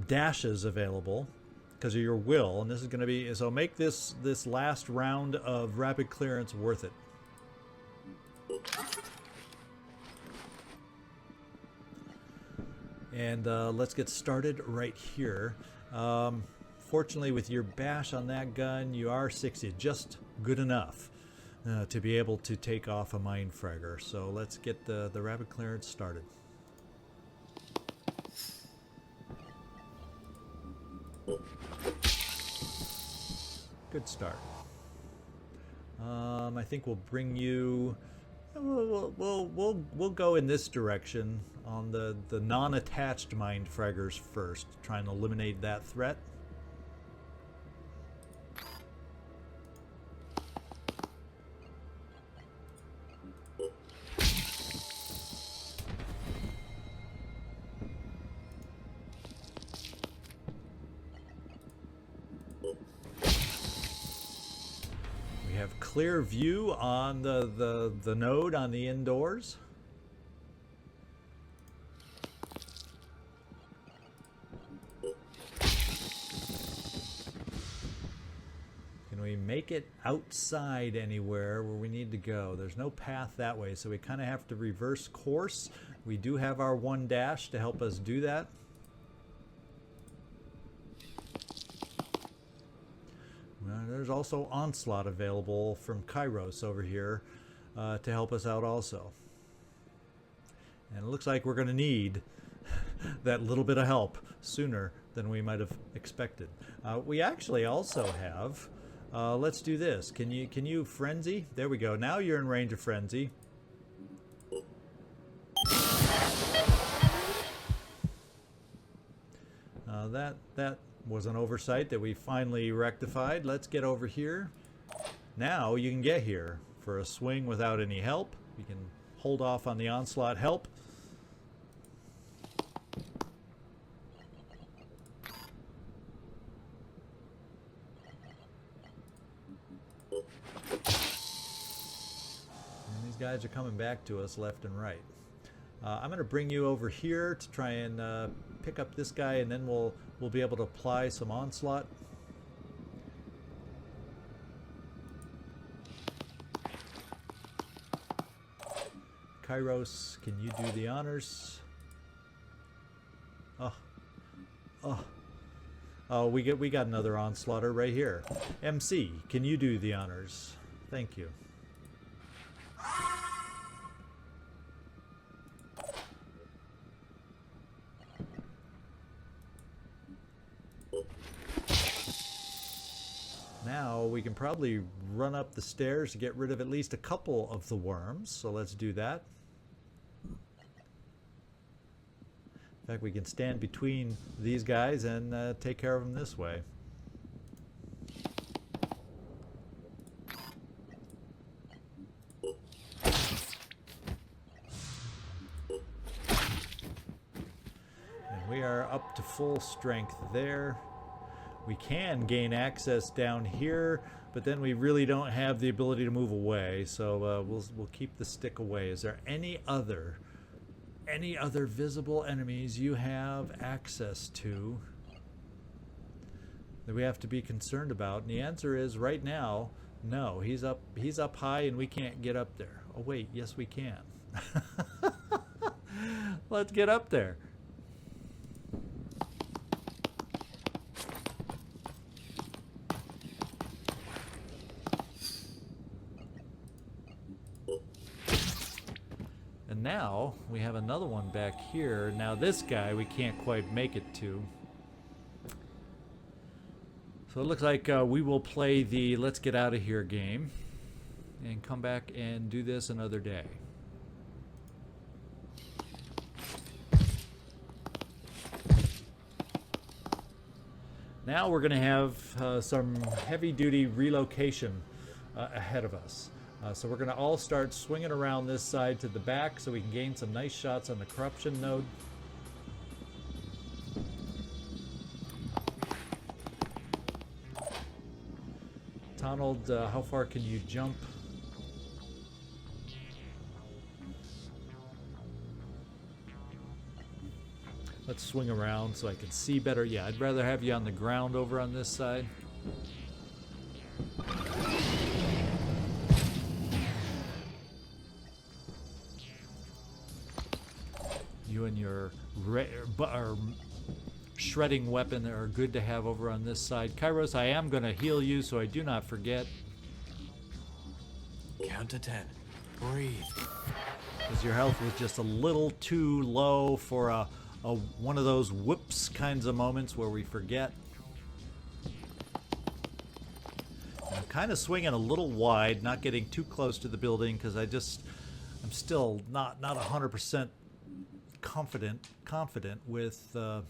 dashes available because of your will, and this is going to be, so make this last round of rapid clearance worth it. And let's get started right here. Fortunately, with your bash on that gun, you are 60, just good enough to be able to take off a MindFragger. So let's get the rapid clearance started. Good start. I think we'll bring you. We'll go in this direction on the non-attached MindFraggers first, trying to eliminate that threat. Clear view on the node on the indoors. Can we make it outside anywhere where we need to go? There's no path that way, so we kind of have to reverse course. We do have our one dash to help us do that. There's also Onslaught available from Kairos over here to help us out also. And it looks like we're going to need that little bit of help sooner than we might have expected. We actually also have, let's do this. Can you Frenzy? There we go. Now you're in range of Frenzy. That was an oversight that we finally rectified. Let's get over here. Now you can get here for a swing without any help. You can hold off on the onslaught help. And these guys are coming back to us left and right. I'm going to bring you over here to try and pick up this guy, and then we'll be able to apply some onslaught. Kairos, can you do the honors? Oh, we got another onslaughter right here. MC, can you do the honors? Thank you. Now we can probably run up the stairs to get rid of at least a couple of the worms, so let's do that. In fact, we can stand between these guys and take care of them this way. And we are up to full strength there. We can gain access down here, but then we really don't have the ability to move away, so we'll keep the stick away. Is there any other visible enemies you have access to that we have to be concerned about? And the answer is right now, no. He's up high and we can't get up there. Oh wait, yes we can. Let's get up there. And now we have another one back here. Now this guy we can't quite make it to. So it looks like we will play the let's get out of here game and come back and do this another day. Now we're going to have some heavy-duty relocation ahead of us. So we're going to all start swinging around this side to the back so we can gain some nice shots on the corruption node. Donald, how far can you jump? Let's swing around so I can see better. Yeah, I'd rather have you on the ground over on this side. You and your shredding weapon are good to have over on this side. Kairos, I am going to heal you so I do not forget. Count to 10. Breathe. Because your health was just a little too low for a one of those whoops kinds of moments where we forget. I'm kind of swinging a little wide, not getting too close to the building because I'm still not 100% confident with the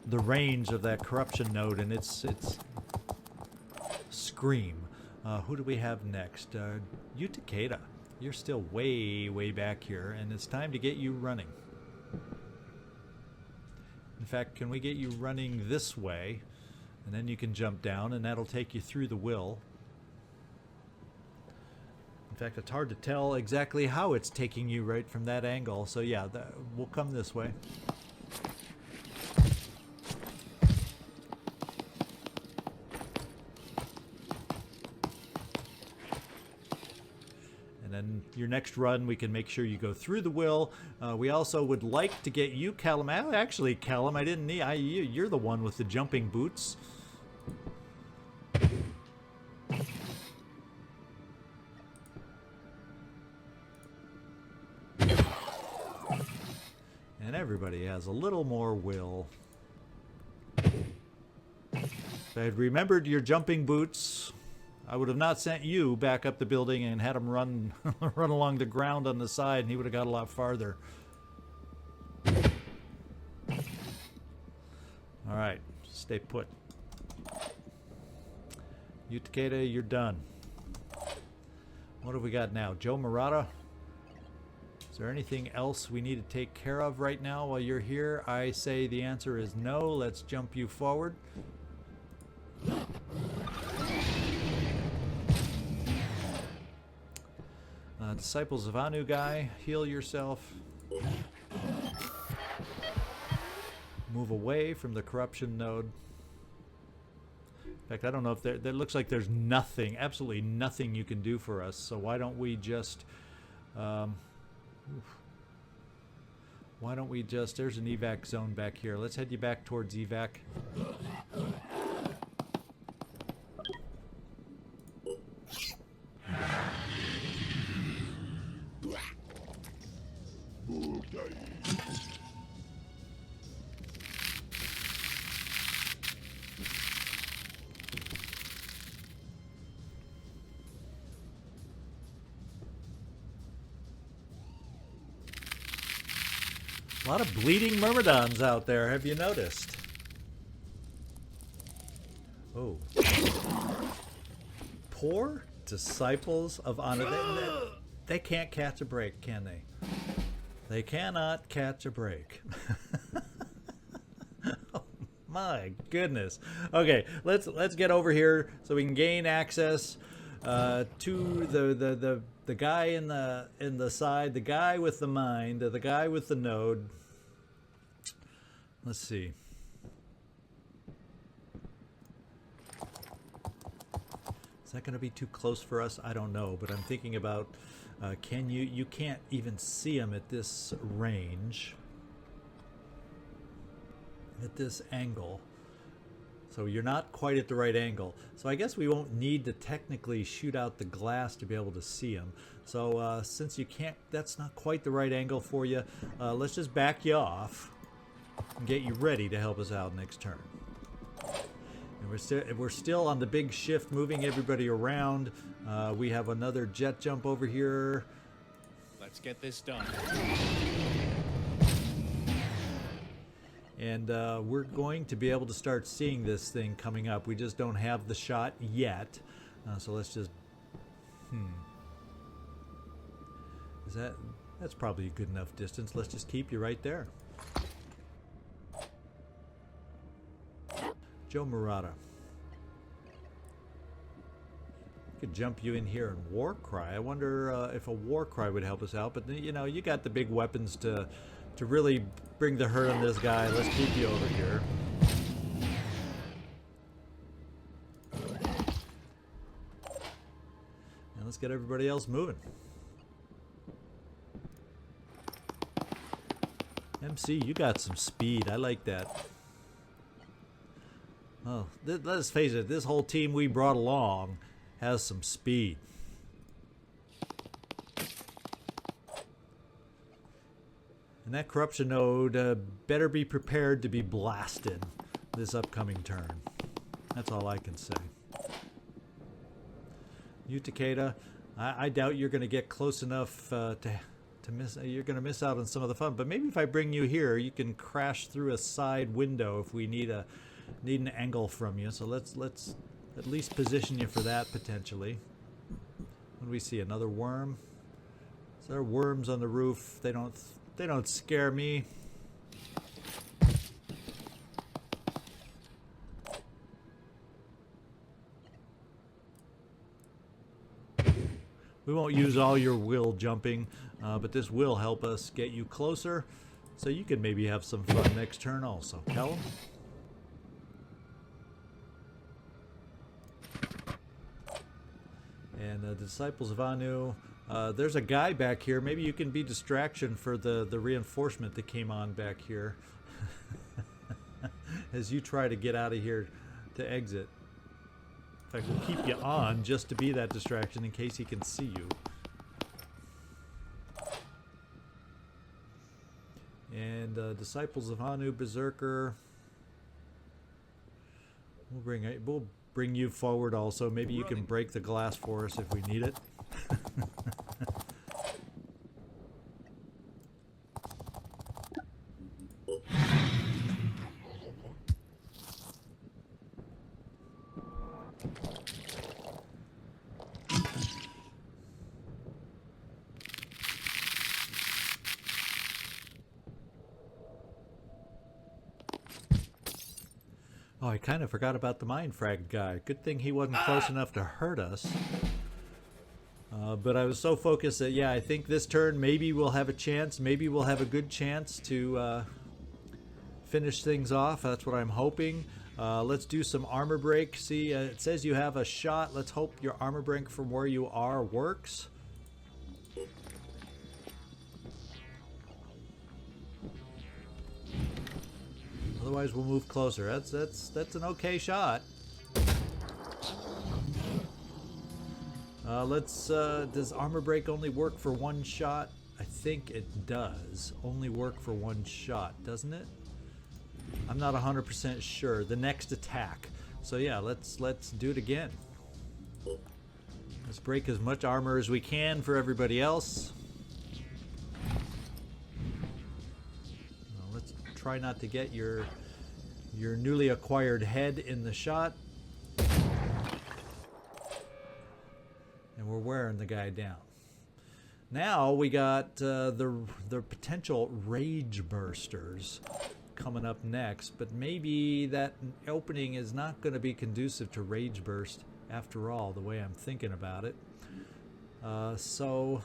range of that corruption node and its scream. Who do we have next? You, Takeda. You're still way back here, and it's time to get you running. In fact, can we get you running this way, and then you can jump down, and that'll take you through the will. In fact, it's hard to tell exactly how it's taking you right from that angle, so yeah, we'll come this way. And your next run, we can make sure you go through the will. We also would like to get you, Callum. Actually, Callum, I didn't need. You're the one with the jumping boots. And everybody has a little more will. If I had remembered your jumping boots, I would have not sent you back up the building and had him run along the ground on the side, and he would have got a lot farther. All right, stay put. You, Takeda, you're done. What have we got now? Joe Murata? Is there anything else we need to take care of right now while you're here? I say the answer is no. Let's jump you forward. Disciples of Anu guy, heal yourself. Move away from the corruption node. In fact, I don't know if there looks like there's nothing, absolutely nothing you can do for us. So why don't we just, there's an evac zone back here. Let's head you back towards evac. A lot of bleeding myrmidons out there, have you noticed? Oh. Poor disciples of Anu. They can't catch a break, can they? They cannot catch a break. Oh, my goodness. Okay, let's get over here so we can gain access to the guy in the side, the guy with the mind, the guy with the node. Let's see. Is that going to be too close for us? I don't know, but I'm thinking about you can't even see him at this range, at this angle. So you're not quite at the right angle. So I guess we won't need to technically shoot out the glass to be able to see him. So since you can't, that's not quite the right angle for you, let's just back you off and get you ready to help us out next turn. And we're still on the big shift, moving everybody around. We have another jet jump over here. Let's get this done. And we're going to be able to start seeing this thing coming up. We just don't have the shot yet. So let's just... That's probably a good enough distance. Let's just keep you right there. Joe Murata. Could jump you in here and war cry. I wonder if a war cry would help us out. But you know, you got the big weapons to really bring the hurt on this guy. Let's keep you over here. And let's get everybody else moving. MC, you got some speed. I like that. Oh, let's face it, this whole team we brought along has some speed. And that corruption node better be prepared to be blasted this upcoming turn. That's all I can say. You, Takeda, I doubt you're going to get close enough to miss. You're going to miss out on some of the fun. But maybe if I bring you here, you can crash through a side window if we need an angle from you. So let's at least position you for that potentially. What do we see? Another worm? Is there worms on the roof? They don't scare me. We won't use all your will jumping, but this will help us get you closer, so you can maybe have some fun next turn also. Callum? And the Disciples of Anu. There's a guy back here. Maybe you can be distraction for the reinforcement that came on back here as you try to get out of here to exit. In fact, we'll keep you on just to be that distraction in case he can see you. And Disciples of Anu, Berserker. We'll bring you forward also. Maybe you can break the glass for us if we need it. Oh, I kind of forgot about the MindFragger guy. Good thing he wasn't close enough to hurt us. But I was so focused that, yeah, I think this turn maybe we'll have a chance. Maybe we'll have a good chance to finish things off. That's what I'm hoping. Let's do some armor break. See, it says you have a shot. Let's hope your armor break from where you are works. Otherwise, we'll move closer. That's an okay shot. Does armor break only work for one shot? I think it does. Only work for one shot, doesn't it? I'm not 100% sure. The next attack. So yeah, let's do it again. Let's break as much armor as we can for everybody else. Well, let's try not to get your newly acquired head in the shot. And we're wearing the guy down. Now we got the potential rage bursters coming up next, but maybe that opening is not going to be conducive to rage burst after all, the way I'm thinking about it. So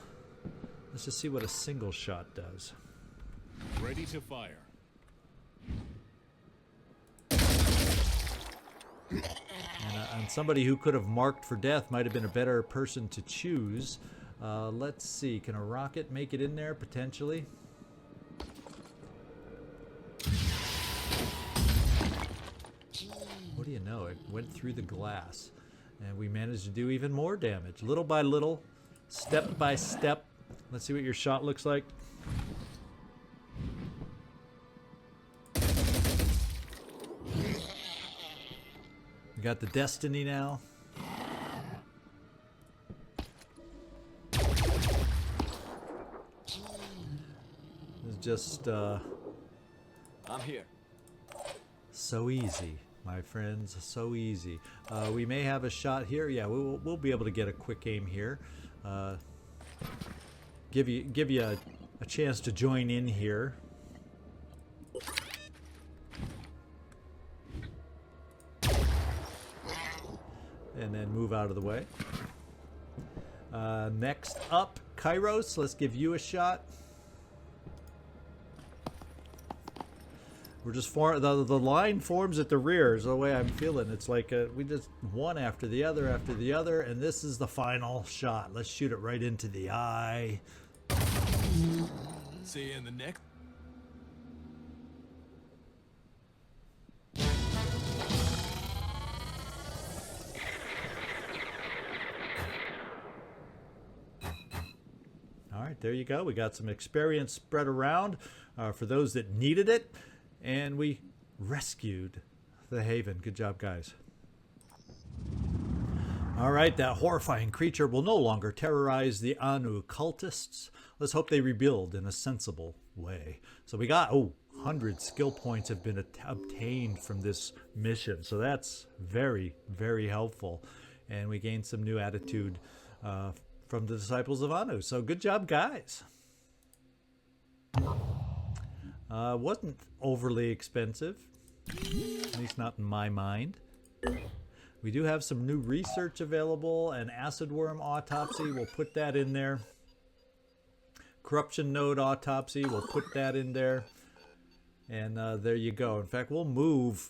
let's just see what a single shot does. Ready to fire. And somebody who could have marked for death might have been a better person to choose. Let's see, can a rocket make it in there potentially? What do you know? It went through the glass. And we managed to do even more damage. Little by little, step by step. Let's see what your shot looks like. We got the destiny now. It's just I'm here. so easy, my friends, so easy. We may have a shot here. Yeah, we'll be able to get a quick aim here. Give you a chance to join in here. And then move out of the way. Next up, Kairos. Let's give you a shot. We're just the line forms at the rear is the way I'm feeling. It's like we just one after the other, and this is the final shot. Let's shoot it right into the eye. See you in the next. All right, there you go. We got some experience spread around for those that needed it. And we rescued the Haven. Good job, guys. All right, that horrifying creature will no longer terrorize the Anu cultists. Let's hope they rebuild in a sensible way. So we got, 100 skill points have been obtained from this mission. So that's very, very helpful. And we gained some new attitude from the Disciples of Anu. So good job, guys. Wasn't overly expensive, at least not in my mind. We do have some new research available, an acid worm autopsy, we'll put that in there. Corruption node autopsy, we'll put that in there. And there you go. In fact, we'll move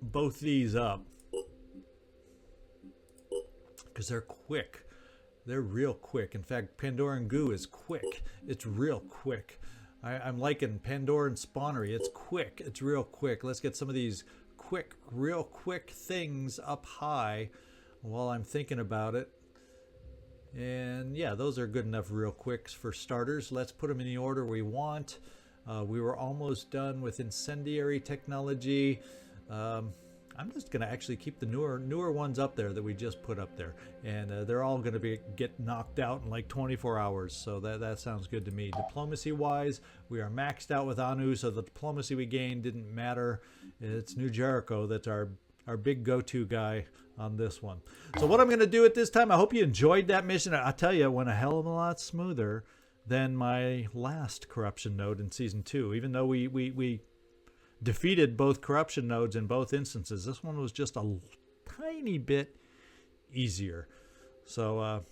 both these up because they're quick. They're real quick. In fact, Pandoran goo is quick. It's real quick. I'm liking Pandoran spawnery. It's quick. It's real quick. Let's get some of these quick, real quick things up high while I'm thinking about it. And yeah, those are good enough real quicks for starters. Let's put them in the order we want. We were almost done with incendiary technology. I'm just going to actually keep the newer ones up there that we just put up there. And they're all going to get knocked out in like 24 hours. So that sounds good to me. Diplomacy-wise, we are maxed out with Anu, so the diplomacy we gained didn't matter. It's New Jericho that's our big go-to guy on this one. So what I'm going to do at this time, I hope you enjoyed that mission. I'll tell you, it went a hell of a lot smoother than my last corruption node in Season 2. Even though we defeated both corruption nodes in both instances, this one was just a tiny bit easier. So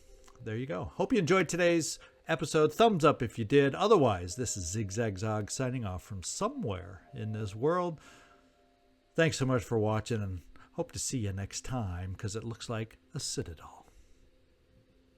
there you go. Hope you enjoyed today's episode. Thumbs up if you did. Otherwise, this is Zigzag Zog signing off from somewhere in this world. Thanks so much for watching, and hope to see you next time, because it looks like a citadel.